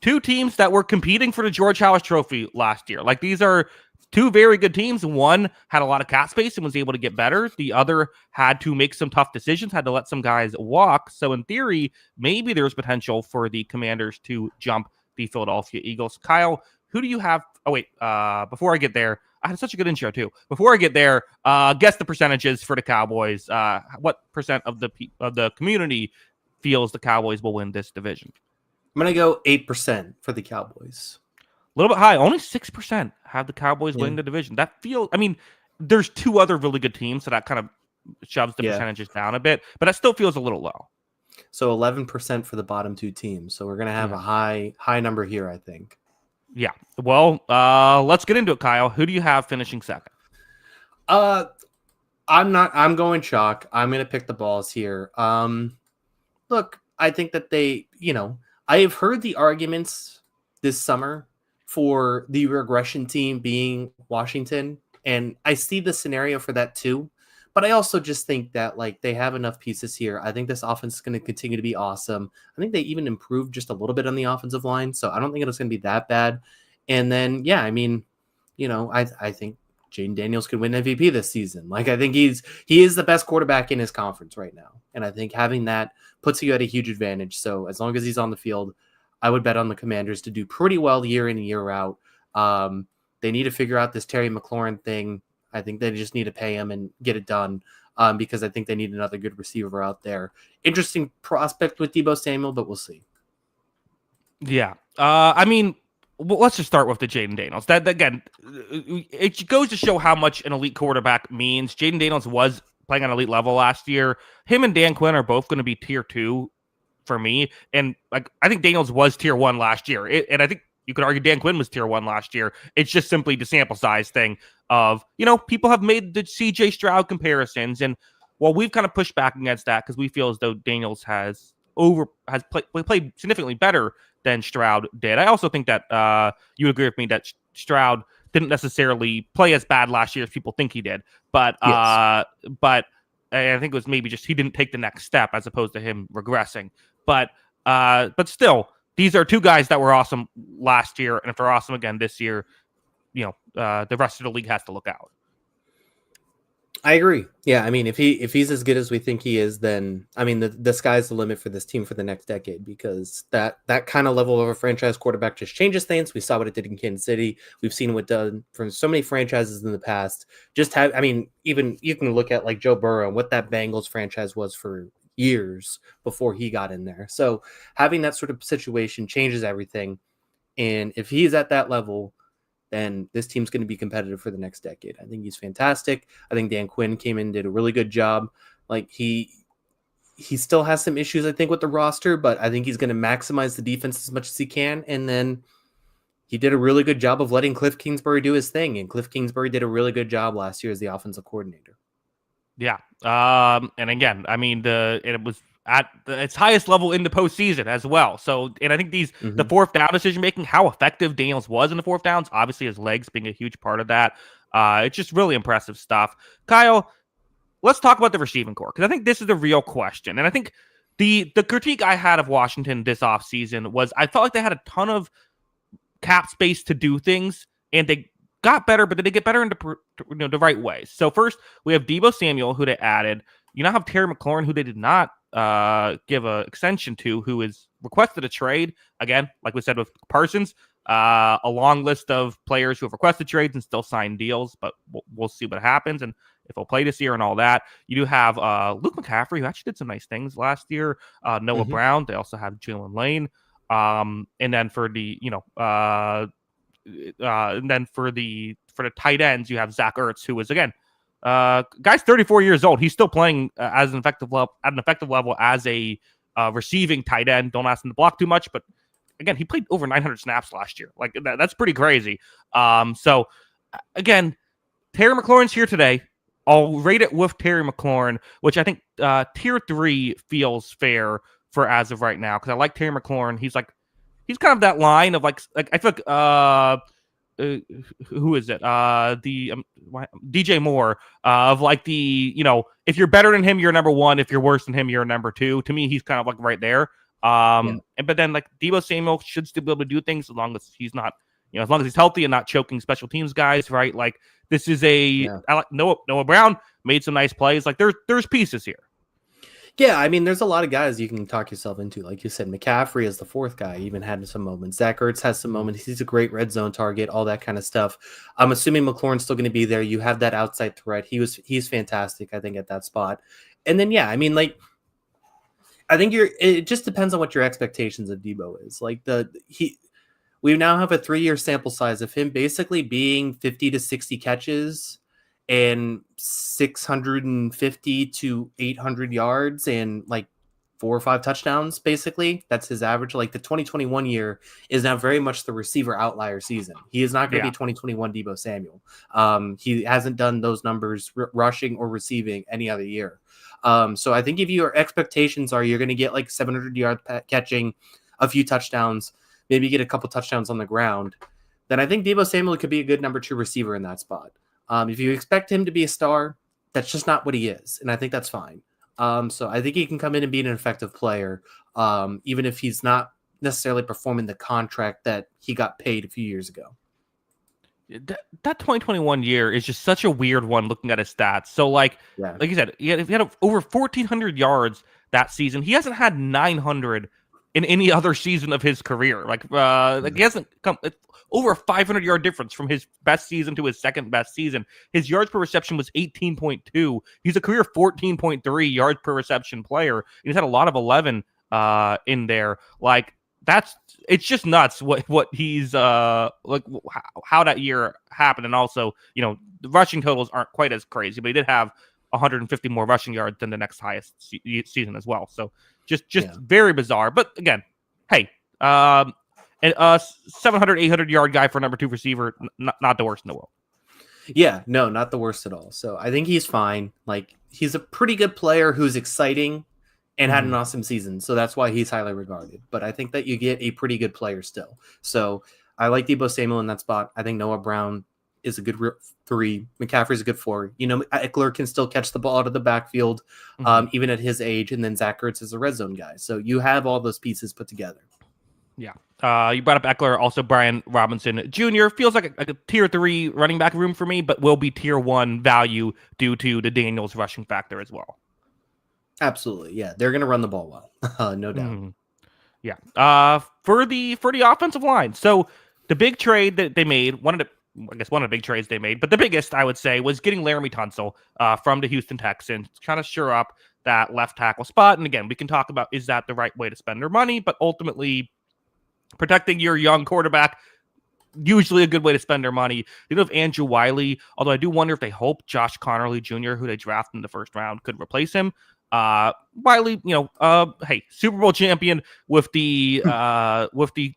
2 teams that were competing for the George Halas Trophy last year. Like these are 2 very good teams. One had a lot of cap space and was able to get better. The other had to make some tough decisions, had to let some guys walk. So in theory, maybe there's potential for the Commanders to jump the Philadelphia Eagles. Kyle, who do you have? Oh, wait. Before I get there, I had such a good intro too. Before I get there, guess the percentages for the Cowboys. What percent of the community feels the Cowboys will win this division?
I'm going to go 8% for the Cowboys.
A little bit high. Only 6% have the Cowboys winning the division. That feels, I mean, there's 2 other really good teams, so that kind of shoves the percentages down a bit, but that still feels a little low.
So 11% for the bottom 2 teams. So we're going to have a high number here, I think.
Yeah. Well, let's get into it, Kyle. Who do you have finishing second?
I'm going chalk. I'm going to pick the balls here. Look, I think that I have heard the arguments this summer for the regression team being Washington, and I see the scenario for that too. But I also just think that like they have enough pieces here. I think this offense is going to continue to be awesome. I think they even improved just a little bit on the offensive line, so I don't think it's going to be that bad. And then, yeah, I mean, I think Jaden Daniels could win MVP this season. Like I think he is the best quarterback in his conference right now, and I think having that puts you at a huge advantage. So as long as he's on the field, I would bet on the Commanders to do pretty well year in and year out. They need to figure out this Terry McLaurin thing. I think they just need to pay him and get it done because I think they need another good receiver out there. Interesting prospect with Deebo Samuel, but we'll see.
Yeah. I mean, well, let's just start with the Jaden Daniels. That again, it goes to show how much an elite quarterback means. Jaden Daniels was playing on elite level last year. Him and Dan Quinn are both going to be tier 2 for me. And like I think Daniels was tier 1 last year. And I think you could argue Dan Quinn was tier 1 last year. It's just simply the sample size thing of, people have made the CJ Stroud comparisons. And while we've kind of pushed back against that because we feel as though Daniels has played significantly better than Stroud did. I also think that you agree with me that Stroud didn't necessarily play as bad last year as people think he did. But yes. But I think it was maybe just he didn't take the next step as opposed to him regressing. But still, these are 2 guys that were awesome last year, and if they're awesome again this year, the rest of the league has to look out.
I agree. Yeah, I mean, if he's as good as we think he is, then I mean the sky's the limit for this team for the next decade because that kind of level of a franchise quarterback just changes things. We saw what it did in Kansas City. We've seen what done from so many franchises in the past. Even you can look at like Joe Burrow and what that Bengals franchise was for years before he got in there. So having that sort of situation changes everything. And if he's at that level, then this team's going to be competitive for the next decade. I think he's fantastic. I think Dan Quinn came in and did a really good job. Like he still has some issues, I think, with the roster, but I think he's going to maximize the defense as much as he can. And then he did a really good job of letting Cliff Kingsbury do his thing. And Cliff Kingsbury did a really good job last year as the offensive coordinator.
Yeah. And again, I mean, it was at its highest level in the postseason as well. So, and I think the 4th down decision making, how effective Daniels was in the 4th downs, obviously his legs being a huge part of that. It's just really impressive stuff. Kyle, let's talk about the receiving core, because I think this is the real question. And I think the critique I had of Washington this offseason was I felt like they had a ton of cap space to do things, and they got better, but did they get better in the right ways? So first, we have Deebo Samuel, who they added. You now have Terry McLaurin, who they did not give an extension to, who is requested a trade. Again, like we said with Parsons, a long list of players who have requested trades and still signed deals, but we'll see what happens and if he'll play this year and all that. You do have Luke McCaffrey, who actually did some nice things last year. Noah Brown. They also have Jalen Lane. And then for the and then for the tight ends, you have Zach Ertz, who is again, guy's 34 years old. He's still playing as an effective level as a receiving tight end. Don't ask him to block too much, but again, he played over 900 snaps last year. Like that's pretty crazy. So again, Terry McLaurin's here today. I'll rate it with Terry McLaurin, which I think tier 3 feels fair for as of right now, because I like Terry McLaurin. He's kind of that line of like I feel like who is it? DJ Moore of like the, if you're better than him, you're number 1. If you're worse than him, you're number 2. To me, he's kind of like right there. But then like Deebo Samuel should still be able to do things as long as he's not, as long as he's healthy and not choking special teams guys, right? Like this is I like Noah Brown made some nice plays. Like there's pieces here.
Yeah, I mean, there's a lot of guys you can talk yourself into. Like you said, McCaffrey is the 4th guy, even had some moments. Zach Ertz has some moments. He's a great red zone target, all that kind of stuff. I'm assuming McLaurin's still going to be there. You have that outside threat. He's fantastic, I think, at that spot. And then, yeah, I mean, like, I think it just depends on what your expectations of Deebo is. Like we now have a 3-year sample size of him basically being 50 to 60 catches and 650 to 800 yards and like 4 or 5 touchdowns. Basically, that's his average. Like the 2021 year is now very much the receiver outlier season. He is not going to be 2021 Deebo Samuel. He hasn't done those numbers rushing or receiving any other year. So I think if your expectations are you're going to get like 700 yards catching, a few touchdowns, maybe get a couple touchdowns on the ground, then I think Deebo Samuel could be a good number 2 receiver in that spot. If you expect him to be a star, that's just not what he is. And I think that's fine. So I think he can come in and be an effective player, even if he's not necessarily performing the contract that he got paid a few years ago.
That 2021 year is just such a weird one looking at his stats. So like you said, he had over 1,400 yards that season. He hasn't had 900 in any other season of his career. Like he hasn't come over a 500-yard difference from his best season to his second best season. His yards per reception was 18.2. He's a career 14.3 yards per reception player. He's had a lot of 11 in there. Like it's just nuts what he's like how that year happened. And also, the rushing totals aren't quite as crazy, but he did have 150 more rushing yards than the next highest season as well. So just very bizarre. But again, hey, and 700, 800 yard guy for number 2 receiver, not the worst in the world.
Yeah, no, not the worst at all. So I think he's fine. Like he's a pretty good player who's exciting and had an awesome season. So that's why he's highly regarded. But I think that you get a pretty good player still. So I like Deebo Samuel in that spot. I think Noah Brown is a good 3. McCaffrey's a good 4. Eckler can still catch the ball out of the backfield, even at his age. And then Zach Ertz is a red zone guy. So you have all those pieces put together.
Yeah. You brought up Eckler, also Brian Robinson Jr. Feels like a tier 3 running back room for me, but will be tier 1 value due to the Daniels rushing factor as well.
Absolutely. Yeah. They're going to run the ball well. No doubt.
Yeah. For the offensive line. So the big trade that they made, one of the big trades they made, but the biggest I would say was getting Laramie Tunsil from the Houston Texans, trying to shore up that left tackle spot. And again, we can talk about, is that the right way to spend their money? But ultimately, protecting your young quarterback, usually a good way to spend their money. They do have Andrew Wiley, although I do wonder if they hope Josh Connerly Jr., who they drafted in the first round, could replace him. Wiley, hey, Super Bowl champion with the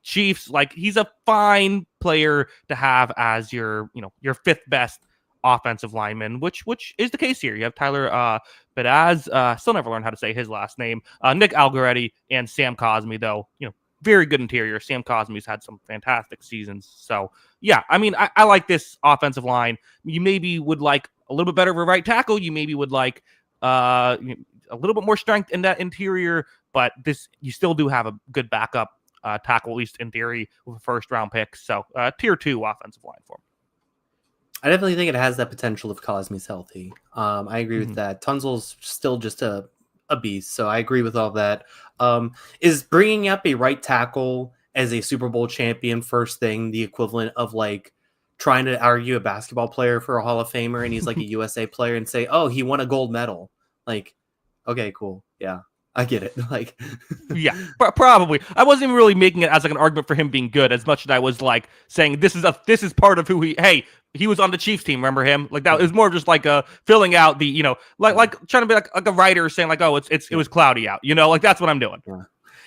Chiefs. Like, he's a fine player to have as your 5th best offensive lineman, which is the case here. You have Tyler Badaz, still never learned how to say his last name, Nick Algoretti, and Sam Cosmi, though, very good interior. Sam Cosme's had some fantastic seasons. So, yeah, I mean, I like this offensive line. You maybe would like a little bit better of a right tackle. You maybe would like a little bit more strength in that interior, but you still do have a good backup tackle, at least in theory, with a first-round pick. So, tier 2 offensive line for him.
I definitely think it has that potential if Cosme's healthy. I agree with that. Tunzel's still just a beast, so I agree with all that. Is bringing up a right tackle as a Super Bowl champion first thing the equivalent of like trying to argue a basketball player for a Hall of Famer and he's like a USA player and say, oh, he won a gold medal? Like, okay, cool. Yeah, I get it. Like,
yeah, probably. I wasn't even really making it as like an argument for him being good as much as I was like saying this is part of who he was on the Chiefs team. Remember him? Like that. It was more just like filling out the like trying to be like a writer saying like, oh, it was cloudy out. Like that's what I'm doing.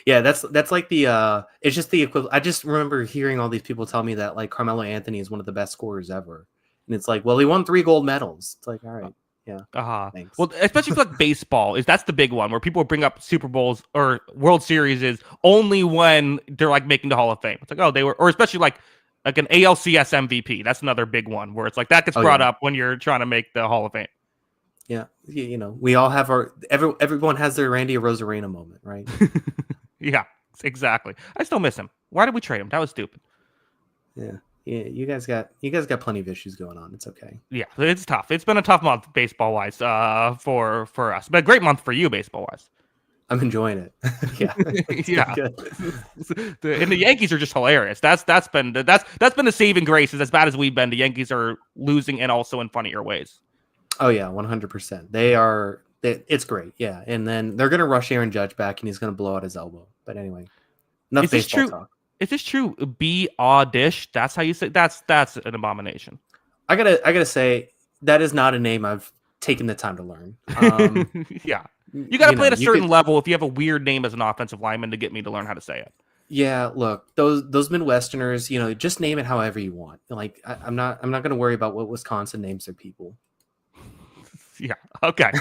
Yeah, that's like the it's just the equivalent. I just remember hearing all these people tell me that like Carmelo Anthony is one of the best scorers ever, and it's like, well, he won 3 gold medals. It's like, all right. Yeah. Thanks.
Well, especially for like baseball, that's the big one where people bring up Super Bowls or World Series is only when they're like making the Hall of Fame. It's like, oh, they were, or especially like an ALCS MVP. That's another big one where it's like that gets brought up when you're trying to make the Hall of Fame.
Yeah, we all have everyone has their Randy Arozarena moment, right?
Yeah, exactly. I still miss him. Why did we trade him? That was stupid.
Yeah, you guys got plenty of issues going on. It's okay.
Yeah, it's tough. It's been a tough month baseball wise for us, but a great month for you baseball wise.
I'm enjoying it. Yeah,
yeah. And the Yankees are just hilarious. That's been the saving grace. Is as bad as we've been. The Yankees are losing and also in funnier ways.
Oh yeah, 100%. They are. It's great. Yeah, and then they're gonna rush Aaron Judge back, and he's gonna blow out his elbow. But anyway, enough baseball talk.
Is this true? Dish. That's how you say. That's an abomination.
I gotta say that is not a name I've taken the time to learn.
Yeah, you gotta play at a certain level if you have a weird name as an offensive lineman to get me to learn how to say it.
Yeah, look, those Midwesterners, just name it however you want. Like I'm not gonna worry about what Wisconsin names their people.
Yeah. Okay.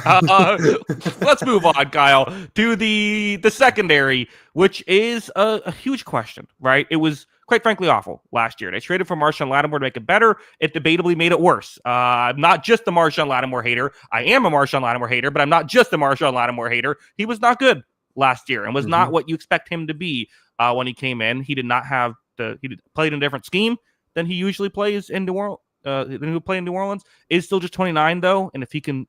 Let's move on, Kyle, to the secondary, which is a huge question, right? It was quite frankly awful last year. They traded for Marshawn Lattimore to make it better. It debatably made it worse. I'm not just a Marshawn Lattimore hater. I am a Marshawn Lattimore hater, but I'm not just a Marshawn Lattimore hater. He was not good last year and was not what you expect him to be when he came in. He did not have he played in a different scheme than he usually plays in New Orleans. Who play in New Orleans is still just 29 though, and if you can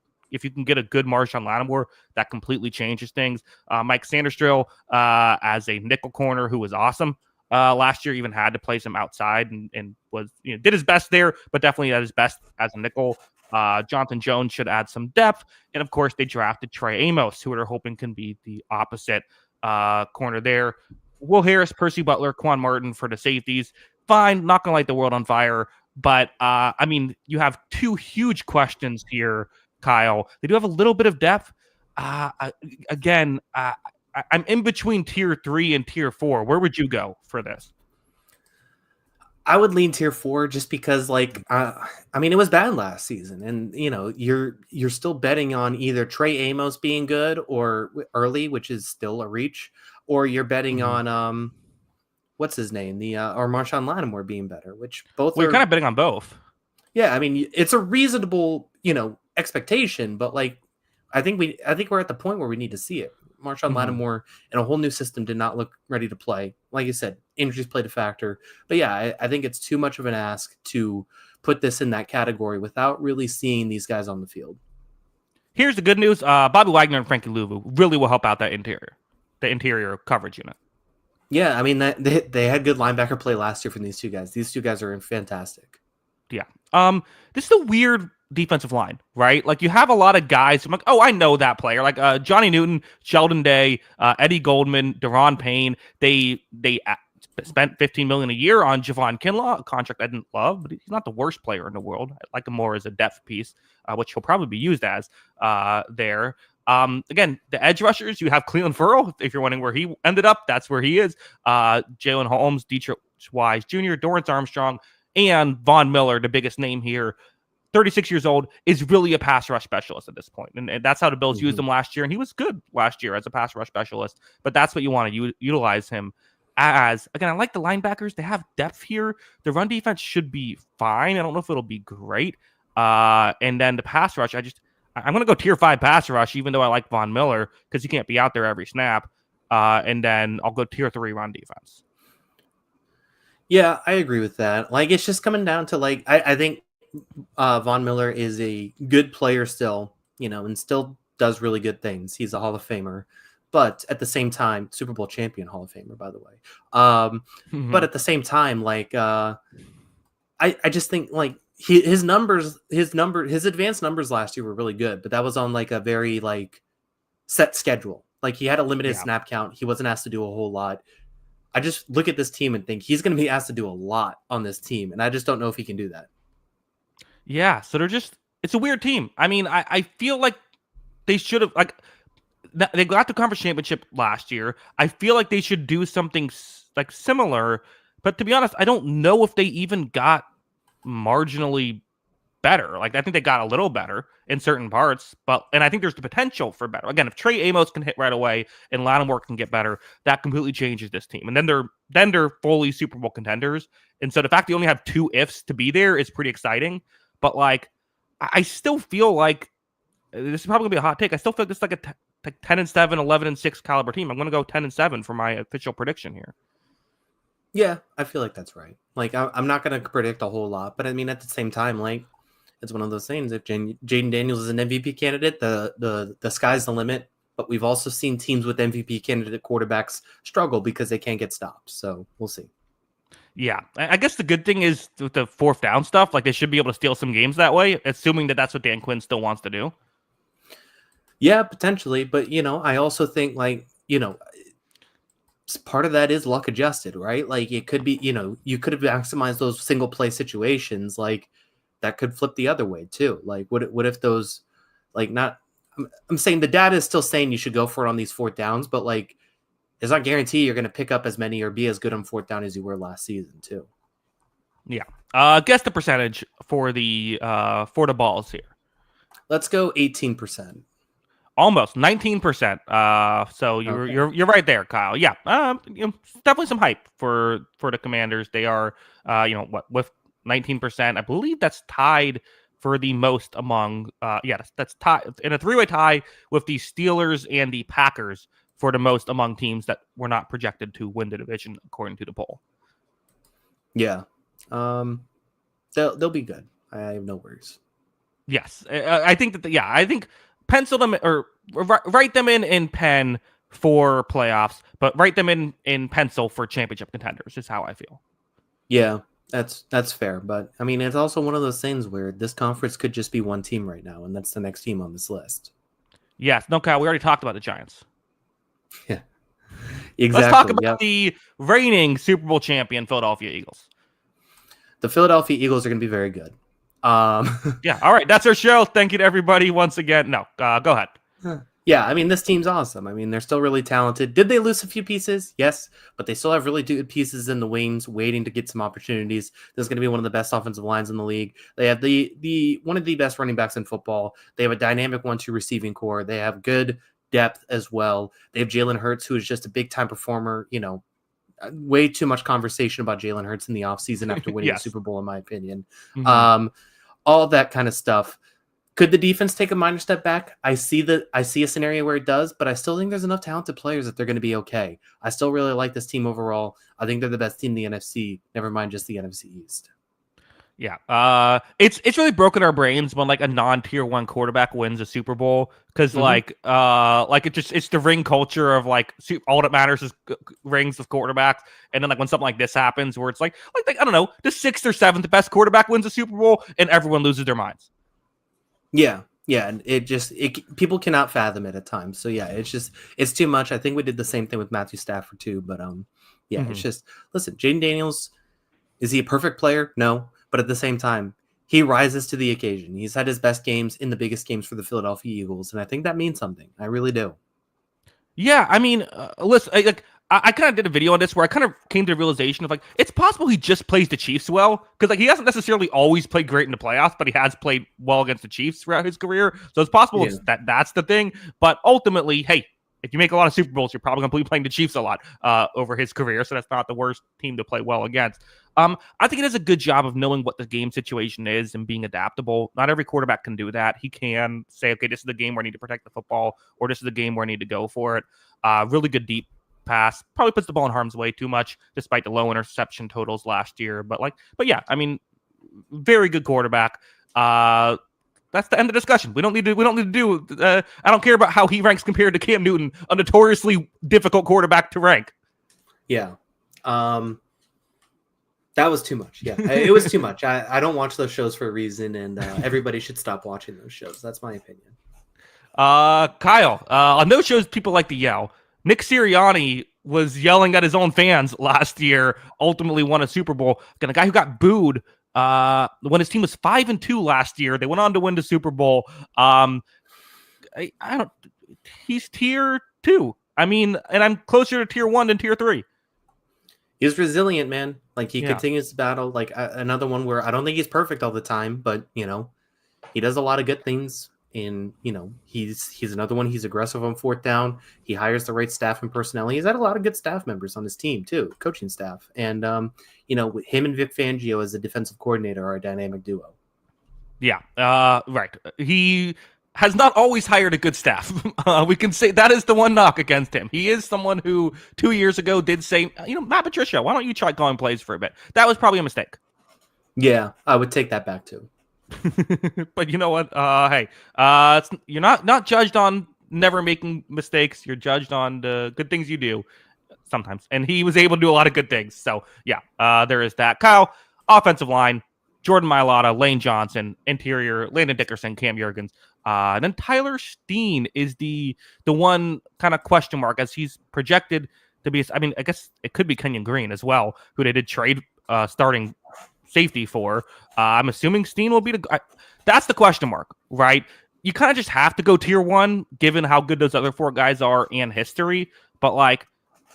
get a good Marshawn Lattimore, that completely changes things. Mike Sanderstrill as a nickel corner who was awesome last year, even had to play some outside and was did his best there, but definitely at his best as a nickel. Jonathan Jones should add some depth, and of course they drafted Trey Amos, who they're hoping can be the opposite corner there. Will Harris, Percy Butler, Quan Martin for the safeties. Fine, not gonna light the world on fire. But, I mean, you have 2 huge questions here, Kyle. They do have a little bit of depth. I'm in between tier 3 and tier 4. Where would you go for this?
I would lean tier 4 just because, like, it was bad last season. And, you're still betting on either Trey Amos being good or early, which is still a reach, or you're betting on what's his name? Or Marshawn Lattimore being better, which both
you're kind of betting on both.
Yeah, I mean, it's a reasonable, expectation, but like I think we're at the point where we need to see it. Marshawn Lattimore in a whole new system did not look ready to play. Like you said, injuries played a factor. But yeah, I think it's too much of an ask to put this in that category without really seeing these guys on the field.
Here's the good news. Bobby Wagner and Frankie Louvu really will help out the interior coverage unit.
Yeah, I mean, they had good linebacker play last year from these 2 guys. These 2 guys are fantastic.
Yeah. This is a weird defensive line, right? Like you have a lot of guys. I'm like, oh, I know that player. Like Johnny Newton, Sheldon Day, Eddie Goldman, Deron Payne. They spent $15 million a year on Javon Kinlaw, a contract I didn't love, but he's not the worst player in the world. I like him more as a depth piece, which he'll probably be used as there. Again, the edge rushers, you have Cleveland Ferrell. If you're wondering where he ended up, that's where he is. Jalen Holmes, Dietrich Wise Jr., Dorrance Armstrong, and Von Miller, the biggest name here, 36 years old, is really a pass rush specialist at this point. And that's how the Bills used him last year. And he was good last year as a pass rush specialist. But that's what you want to utilize him as, again, I like the linebackers. They have depth here. The run defense should be fine. I don't know if it'll be great. And then the pass rush, I'm going to go tier 5 pass rush, even though I like Von Miller because he can't be out there every snap. And then I'll go tier 3 run defense.
Yeah, I agree with that. Like, it's just coming down to, like, I think Von Miller is a good player still, and still does really good things. He's a Hall of Famer. But at the same time, Super Bowl champion Hall of Famer, by the way. But at the same time, like, I just think, like, his advanced numbers last year were really good, but that was on, like, a very, like, set schedule. Like, he had a limited snap count. He wasn't asked to do a whole lot. I just look at this team and think he's going to be asked to do a lot on this team, and I just don't know if he can do that.
Yeah, so it's a weird team. I mean, I feel like they should have, like, they got the conference championship last year. I feel like they should do something like similar, but to be honest, I don't know if they even got marginally better. Like, I think they got a little better in certain parts, and I think there's the potential for better. Again, if Trey Amos can hit right away and Lattimore can get better, that completely changes this team. And then they're fully Super Bowl contenders. And so the fact they only have 2 ifs to be there is pretty exciting. But, like, I still feel like this is probably gonna be a hot take. I still feel like this is like a 10-7, 11-6 caliber team. I'm gonna go 10-7 for my official prediction here.
Yeah, I feel like that's right. Like, I'm not gonna predict a whole lot, but I mean, at the same time, like, it's one of those things. If Jaden Daniels is an MVP candidate, the sky's the limit. But we've also seen teams with MVP candidate quarterbacks struggle because they can't get stops. So we'll see.
Yeah, I guess the good thing is with the 4th down stuff, like, they should be able to steal some games that way, assuming that that's what Dan Quinn still wants to do.
Yeah, potentially. But, I also think, like, part of that is luck adjusted, right? Like, it could be, you could have maximized those single play situations. Like, that could flip the other way too. Like, what if those, like, not, I'm saying the data is still saying you should go for it on these 4th downs, but, like, it's not guaranteed you're going to pick up as many or be as good on 4th down as you were last season too.
Yeah. Guess the percentage for the balls here.
Let's go 18%.
Almost 19%. So you're right there, Kyle. Yeah. Definitely some hype for the Commanders. They are, with 19%. I believe that's tied for the most among. That's tied in a 3-way tie with the Steelers and the Packers for the most among teams that were not projected to win the division according to the poll.
Yeah. They'll be good. I have no worries.
Yes, I think that. I think pencil them or write them in pen for playoffs, but write them in pencil for championship contenders is how I feel.
Yeah, that's fair. But I mean, it's also one of those things where this conference could just be one team right now, and that's the next team on this list.
Yes, no, Kyle, we already talked about the Giants.
Yeah, exactly.
Let's talk about the reigning Super Bowl champion Philadelphia Eagles.
The Philadelphia Eagles are going to be very good.
Yeah, all right, that's our show. Thank you to everybody once again. No, go ahead.
Yeah, I mean, this team's awesome. I mean, they're still really talented. Did they lose a few pieces? Yes, but they still have really good pieces in the wings waiting to get some opportunities. This is going to be one of the best offensive lines in the league. They have the one of the best running backs in football. They have a dynamic 1-2 receiving core. They have good depth as well. They have Jalen Hurts, who is just a big-time performer. Way too much conversation about Jalen Hurts in the offseason after winning
Yes.
the Super Bowl, in my opinion.
Mm-hmm.
All that kind of stuff. Could the defense take a minor step back? I see a scenario where it does, but I still think there's enough talented players that they're going to be okay. I still really like this team overall. I think they're the best team in the NFC, never mind just the NFC East.
Yeah. It's really broken our brains when, like, a non-tier 1 quarterback wins a Super Bowl because it's the ring culture of, like, all that matters is rings of quarterbacks, and then, like, when something like this happens where it's like I don't know, the 6th or 7th best quarterback wins a Super Bowl and everyone loses their minds.
Yeah, and people cannot fathom it at times. So yeah, it's too much. I think we did the same thing with Matthew Stafford too, but It's just, listen, Jaden Daniels, is he a perfect player? No. But at the same time, he rises to the occasion. He's had his best games in the biggest games for the Philadelphia Eagles, and I think that means something. I really do.
Yeah, I mean, listen, I kind of did a video on this where I kind of came to the realization of, like, it's possible he just plays the Chiefs well, because, like, he hasn't necessarily always played great in the playoffs, but he has played well against the Chiefs throughout his career. So it's possible that's the thing. But ultimately, hey, if you make a lot of Super Bowls, you're probably going to be playing the Chiefs a lot over his career. So that's not the worst team to play well against. I think it does a good job of knowing what the game situation is and being adaptable. Not every quarterback can do that. He can say, okay, this is the game where I need to protect the football, or this is the game where I need to go for it. Really good deep pass. Probably puts the ball in harm's way too much, despite the low interception totals last year. But yeah, I mean, very good quarterback. That's the end of the discussion. We don't need to do. I don't care about how he ranks compared to Cam Newton, a notoriously difficult quarterback to rank.
Yeah. That was too much. Yeah, it was too much. I don't watch those shows for a reason, and everybody should stop watching those shows. That's my opinion.
Kyle, on those shows, people like to yell. Nick Sirianni was yelling at his own fans last year, ultimately won a Super Bowl. Again, a guy who got booed when his team was 5-2 last year. They went on to win the Super Bowl. I don't. He's tier 2. I mean, and I'm closer to tier 1 than tier 3.
He's resilient, man. Like he continues to battle. Like another one where I don't think he's perfect all the time, but he does a lot of good things. And he's another one. He's aggressive on fourth down. He hires the right staff and personnel. He's had a lot of good staff members on his team too, coaching staff. And him and Vic Fangio as a defensive coordinator are a dynamic duo.
Yeah, right. He has not always hired a good staff. We can say that is the one knock against him. He is someone who 2 years ago did say, Matt Patricia, why don't you try calling plays for a bit? That was probably a mistake.
Yeah, I would take that back too.
But you know what? Hey, you're not judged on never making mistakes. You're judged on the good things you do sometimes. And he was able to do a lot of good things. So yeah, there is that. Kyle, offensive line, Jordan Mailata, Lane Johnson, interior, Landon Dickerson, Cam Jurgens. And then Tyler Steen is the one kind of question mark as he's projected to be. I mean, I guess it could be Kenyon Green as well, who they did trade starting safety for. I'm assuming Steen will be that's the question mark, right? You kind of just have to go tier 1 given how good those other 4 guys are and history. But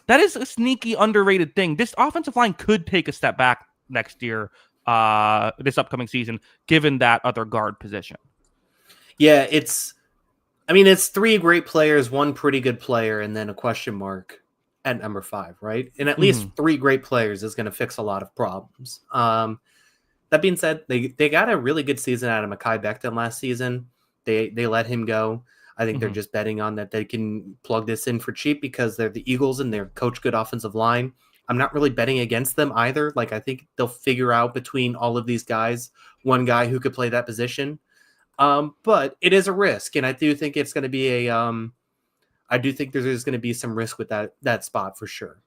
that is a sneaky underrated thing. This offensive line could take a step back next year, this upcoming season, given that other guard position.
Yeah, it's 3 great players, 1 pretty good player, and then a question mark at number 5, right? And at least 3 great players is going to fix a lot of problems. That being said, they got a really good season out of Mekhi Becton last season. They let him go. I think they're just betting on that they can plug this in for cheap because they're the Eagles and they're coach good offensive line. I'm not really betting against them either. I think they'll figure out between all of these guys, one guy who could play that position. But it is a risk, and I do think it's going to be I do think there's going to be some risk with that spot for sure.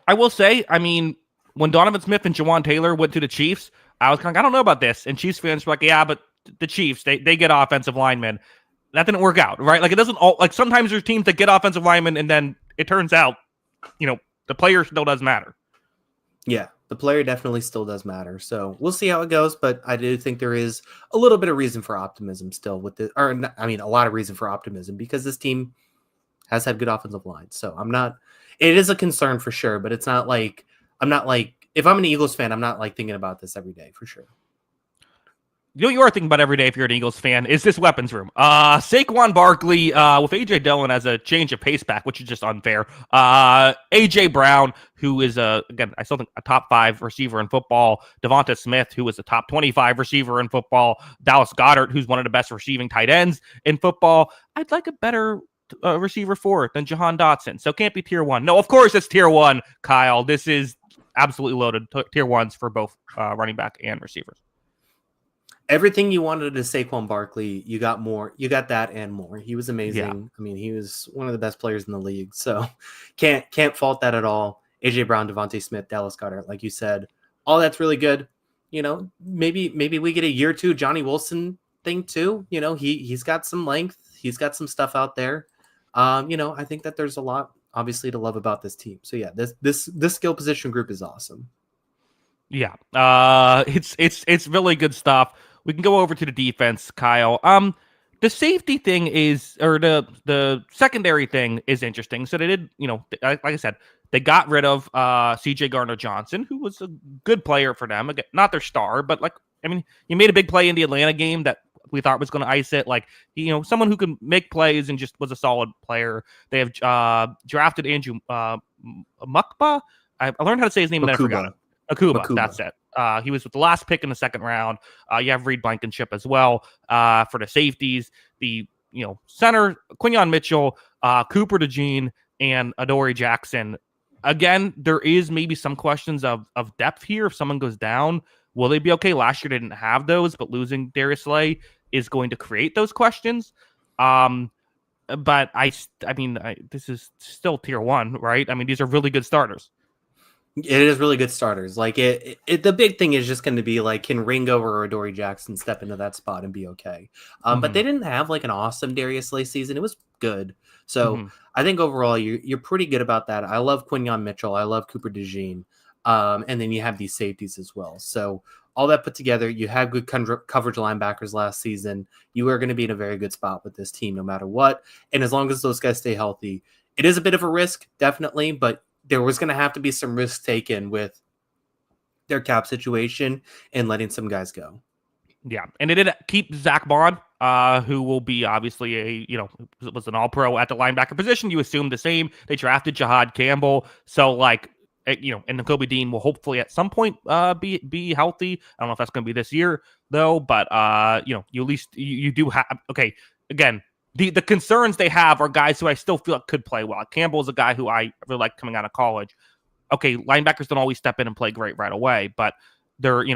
I will say, I mean, when Donovan Smith and Jawan Taylor went to the Chiefs, I was kind of I don't know about this, and Chiefs fans were like, yeah, but the Chiefs they get offensive linemen. That didn't work out, right? It doesn't all sometimes there's teams that get offensive linemen, and then it turns out, the player still does matter.
Yeah, the player definitely still does matter. So we'll see how it goes, but I do think there is a little bit of reason for optimism still with a lot of reason for optimism because this team has had good offensive lines. So it is a concern for sure, but it's not if I'm an Eagles fan, I'm not thinking about this every day for sure.
You are thinking about every day if you're an Eagles fan is this weapons room. Saquon Barkley with A.J. Dillon as a change of pace back, which is just unfair. A.J. Brown, who is, again, I still think a top 5 receiver in football. Devonta Smith, who is a top 25 receiver in football. Dallas Goedert, who's one of the best receiving tight ends in football. I'd like a better receiver 4 than Jahan Dotson. So can't be tier 1. No, of course it's tier 1, Kyle. This is absolutely loaded. Tier 1s for both running back and receivers.
Everything you wanted to Saquon Barkley, you got more. You got that and more. He was amazing. Yeah. I mean, he was one of the best players in the league. So can't fault that at all. AJ Brown, Devontae Smith, Dallas Goedert, like you said, all that's really good. Maybe we get a year 2 Johnny Wilson thing too. He's got some length. He's got some stuff out there. I think that there's a lot obviously to love about this team. So yeah, this skill position group is awesome.
Yeah. It's really good stuff. We can go over to the defense, Kyle. The safety thing or the secondary thing is interesting. So they did, like I said, they got rid of C.J. Gardner-Johnson, who was a good player for them. Again, not their star, but you made a big play in the Atlanta game that we thought was going to ice it. Like, someone who can make plays and just was a solid player. They have drafted Andrew Mukba. I learned how to say his name and then I forgot it. Akuba, that's it. He was with the last pick in the second round. You have Reed Blankenship as well for the safeties. The center, Quinyon Mitchell, Cooper DeJean, and Adoree Jackson. Again, there is maybe some questions of depth here. If someone goes down, will they be okay? Last year they didn't have those, but losing Darius Slay is going to create those questions. But this is still tier 1, right? I mean, these are really good starters.
It is really good starters. Like the big thing is just going to be like, can Ringo or Adoree Jackson step into that spot and be okay? But they didn't have like an awesome Darius Slay season. It was good. So I think overall you're pretty good about that. I love Quinyon Mitchell. I love Cooper DeJean. And then you have these safeties as well. So all that put together, you had good coverage linebackers last season. You are going to be in a very good spot with this team no matter what. And as long as those guys stay healthy, it is a bit of a risk, definitely, but there was going to have to be some risk taken with their cap situation and letting some guys go.
Yeah, and they did keep Zach Bond, who will be obviously was an all-pro at the linebacker position. You assume the same. They drafted Jahad Campbell, so and Nakobe Dean will hopefully at some point be healthy. I don't know if that's going to be this year though, but you at least you do have. Okay, again, the concerns they have are guys who I still feel like could play well. Campbell is a guy who I really like coming out of college. Okay, linebackers don't always step in and play great right away, but they're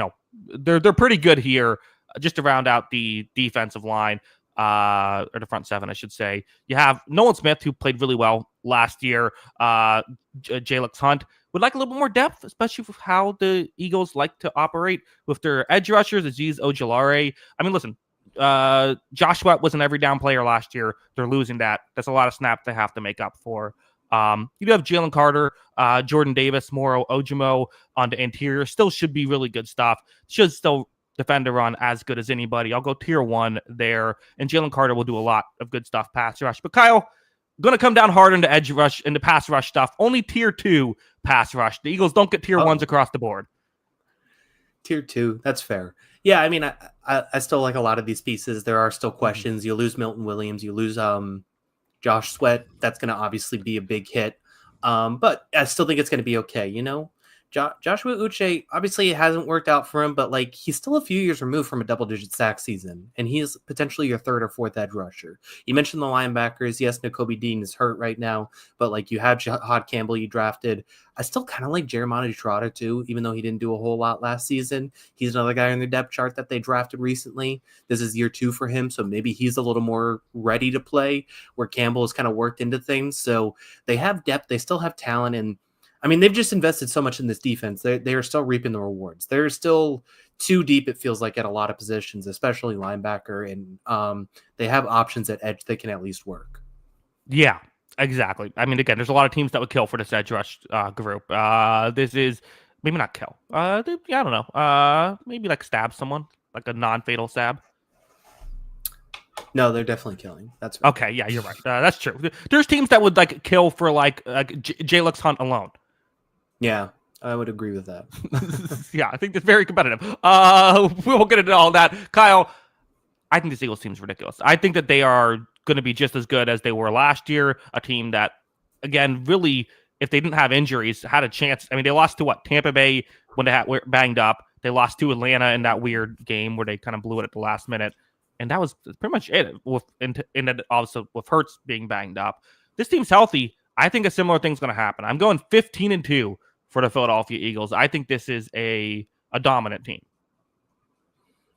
pretty good here. Just to round out the defensive line, or the front seven, I should say. You have Nolan Smith, who played really well last year. Jalix Hunt would like a little bit more depth, especially with how the Eagles like to operate with their edge rushers, Aziz Ojulari. I mean, listen, Josh Sweat was an every down player last year. They're losing that. That's a lot of snaps they have to make up for. You do have Jalen Carter, Jordan Davis, Moro Ojimo on the interior. Still should be really good stuff. Should still defend the run as good as anybody. I'll go tier 1 there. And Jalen Carter will do a lot of good stuff pass rush. But Kyle, going to come down hard into edge rush, into pass rush stuff. Only tier 2 pass rush. The Eagles don't get tier 1s across the board.
Tier 2, that's fair. Yeah, I mean, I still like a lot of these pieces. There are still questions. You lose Milton Williams. You lose Josh Sweat. That's going to obviously be a big hit. But I still think it's going to be okay, Joshua Uche, obviously it hasn't worked out for him, but like he's still a few years removed from a double-digit sack season, and he's potentially your third or fourth edge rusher. You mentioned the linebackers. Yes, Nakobe Dean is hurt right now, but like you have Jahad Campbell you drafted. I still kind of like Jeremiah Trotter too, even though he didn't do a whole lot last season. He's another guy on their depth chart that they drafted recently. This is year 2 for him, so maybe he's a little more ready to play, where Campbell has kind of worked into things. So they have depth. They still have talent, and I mean, they've just invested so much in this defense. They are still reaping the rewards. They're still too deep, it feels like, at a lot of positions, especially linebacker, and they have options at edge that can at least work.
Yeah, exactly. I mean, again, there's a lot of teams that would kill for this edge rush group. This is maybe not kill. I don't know. Maybe like stab someone, like a non-fatal stab.
No, they're definitely killing. That's right.
Okay. Yeah, you're right. That's true. There's teams that would like kill for like Jalix Hunt alone.
Yeah, I would agree with that.
Yeah, I think it's very competitive. We won't get into all that. Kyle, I think this Eagles team is ridiculous. I think that they are going to be just as good as they were last year. A team that, again, really, if they didn't have injuries, had a chance. I mean, they lost to Tampa Bay when they were banged up. They lost to Atlanta in that weird game where they kind of blew it at the last minute. And that was pretty much it. And also with Hurts being banged up. This team's healthy. I think a similar thing's going to happen. I'm going 15-2 for the Philadelphia Eagles. I think this is a dominant team.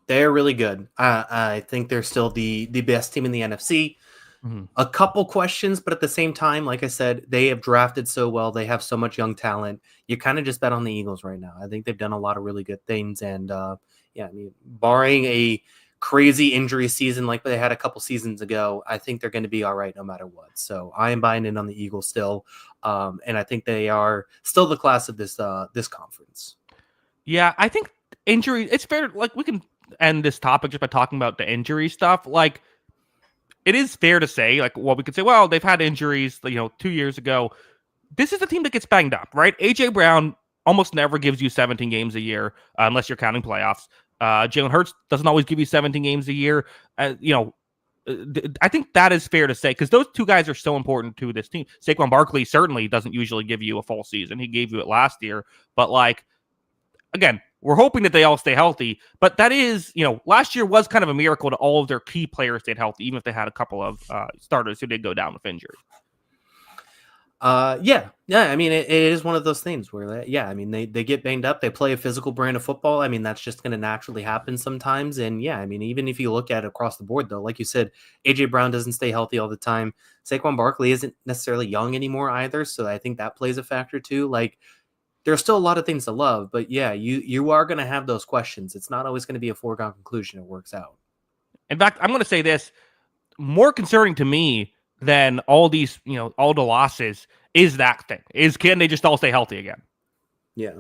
They're really good. I think they're still the best team in the NFC.
Mm-hmm.
A couple questions, but at the same time, like I said, they have drafted so well. They have so much young talent. You kind of just bet on the Eagles right now. I think they've done a lot of really good things. And yeah, I mean, barring a crazy injury season like they had a couple seasons ago, I think they're going to be all right no matter what. So I am buying in on the Eagles still, and I think they are still the class of this conference.
Yeah, I think injury. It's fair. Like we can end this topic just by talking about the injury stuff. Like it is fair to say, like, well, we could say, well, they've had injuries, 2 years ago. This is a team that gets banged up, right? AJ Brown almost never gives you 17 games a year unless you're counting playoffs. Jalen Hurts doesn't always give you 17 games a year. I think that is fair to say because those two guys are so important to this team. Saquon Barkley certainly doesn't usually give you a full season. He gave you it last year. But, like, again, we're hoping that they all stay healthy. But that is, last year was kind of a miracle to all of their key players stayed healthy, even if they had a couple of starters who did go down with injury.
Yeah. I mean, it is one of those things where, I mean, they get banged up. They play a physical brand of football. I mean, that's just going to naturally happen sometimes. And I mean, even if you look at it across the board, though, like you said, AJ Brown doesn't stay healthy all the time. Saquon Barkley isn't necessarily young anymore either. So I think that plays a factor too. Like, there's still a lot of things to love, but you are going to have those questions. It's not always going to be a foregone conclusion. It works out.
In fact, I'm going to say this, more concerning to me than all these, all the losses is that thing. Can they just all stay healthy again?
Yeah.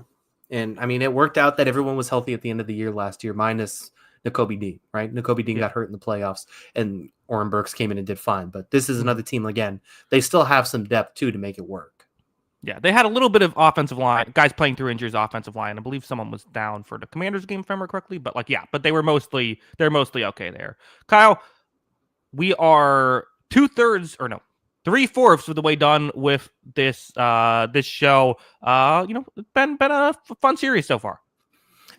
And I mean, it worked out that everyone was healthy at the end of the year last year, minus Nakobe Dean, right? Nakobe Dean got hurt in the playoffs and Oren Burks came in and did fine. But this is another team, again, they still have some depth too to make it work.
Yeah, they had a little bit of offensive line, guys playing through injuries, offensive line. I believe someone was down for the Commanders game, if I remember correctly. But but they're mostly okay there. Kyle, we are 3/4 of the way done with this show. It's been a fun series so far.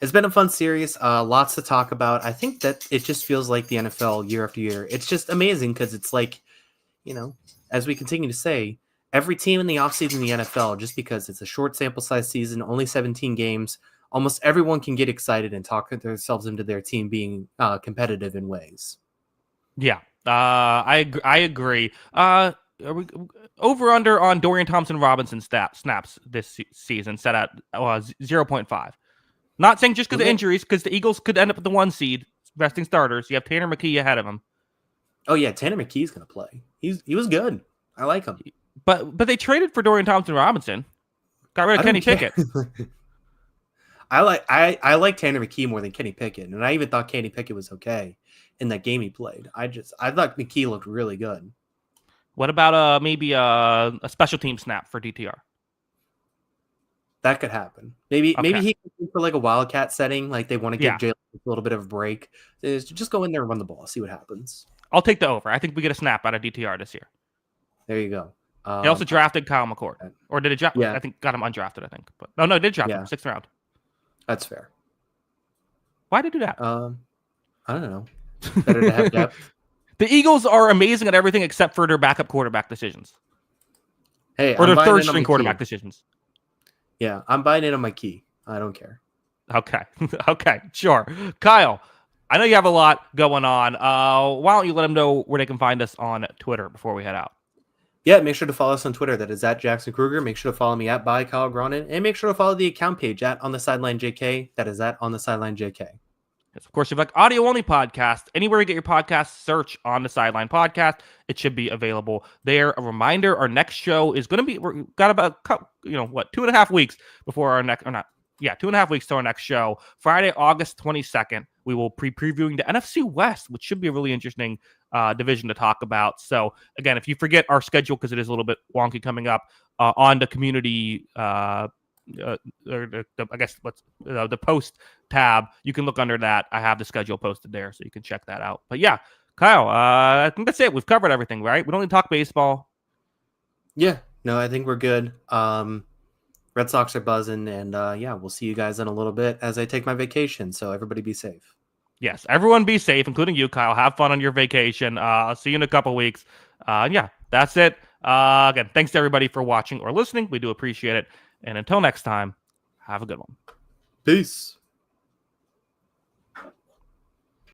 It's been a fun series. Lots to talk about. I think that it just feels like the NFL year after year. It's just amazing because it's like, as we continue to say, every team in the offseason in the NFL, just because it's a short sample size season, only 17 games, almost everyone can get excited and talk themselves into their team being competitive in ways. Yeah.
I agree. Are we over under on Dorian Thompson-Robinson snaps this season set at 0.5. Not saying just because of injuries, because the Eagles could end up with the 1 seed, resting starters. You have Tanner McKee ahead of him.
Oh yeah, Tanner McKee's going to play. He was good. I like him.
But they traded for Dorian Thompson-Robinson. Got rid of Kenny Pickett.
I like Tanner McKee more than Kenny Pickett, and I even thought Kenny Pickett was okay in that game he played. I thought McKee looked really good.
What about maybe a special team snap for DTR?
That could happen. Maybe he could for like a wildcat setting, like they want to give Jalen a little bit of a break. Just go in there and run the ball, see what happens.
I'll take the over. I think we get a snap out of DTR this year.
There you go.
They also drafted Kyle McCord. Or did it draft?
Yeah.
I think got him undrafted, I think. But no, they did draft him 6th round.
That's fair.
Why did they do that?
I don't know. Better to have depth.
The Eagles are amazing at everything except for their backup quarterback decisions.
Hey,
or their third string quarterback decisions.
Yeah, I'm buying it on my key. I don't care.
Okay. Okay, sure. Kyle, I know you have a lot going on. Why don't you let them know where they can find us on Twitter before we head out?
Yeah, make sure to follow us on Twitter. That is at Jackson Kruger. Make sure to follow me at by Kyle Gronin. And make sure to follow the account page at On the Sideline JK. That is at On the Sideline JK.
Yes, of course, you have like audio only podcast. Anywhere you get your podcast, search On the Sideline Podcast. It should be available there. A reminder: our next show is going to be. We've got about 2.5 weeks before our next, or not? Yeah, 2.5 weeks to our next show. Friday, August 22nd. We will previewing the NFC West, which should be a really interesting division to talk about. So again, if you forget our schedule because it is a little bit wonky coming up on the community. The post tab, you can look under that. I have the schedule posted there, so you can check that out. But yeah, Kyle, I think that's it. We've covered everything, right? We don't need to talk baseball.
Yeah, no, I think we're good. Red Sox are buzzing, and we'll see you guys in a little bit as I take my vacation. So everybody be safe.
Yes, everyone be safe, including you, Kyle. Have fun on your vacation. I'll see you in a couple weeks. That's it. Again, thanks to everybody for watching or listening. We do appreciate it. And until next time, have a good one.
Peace.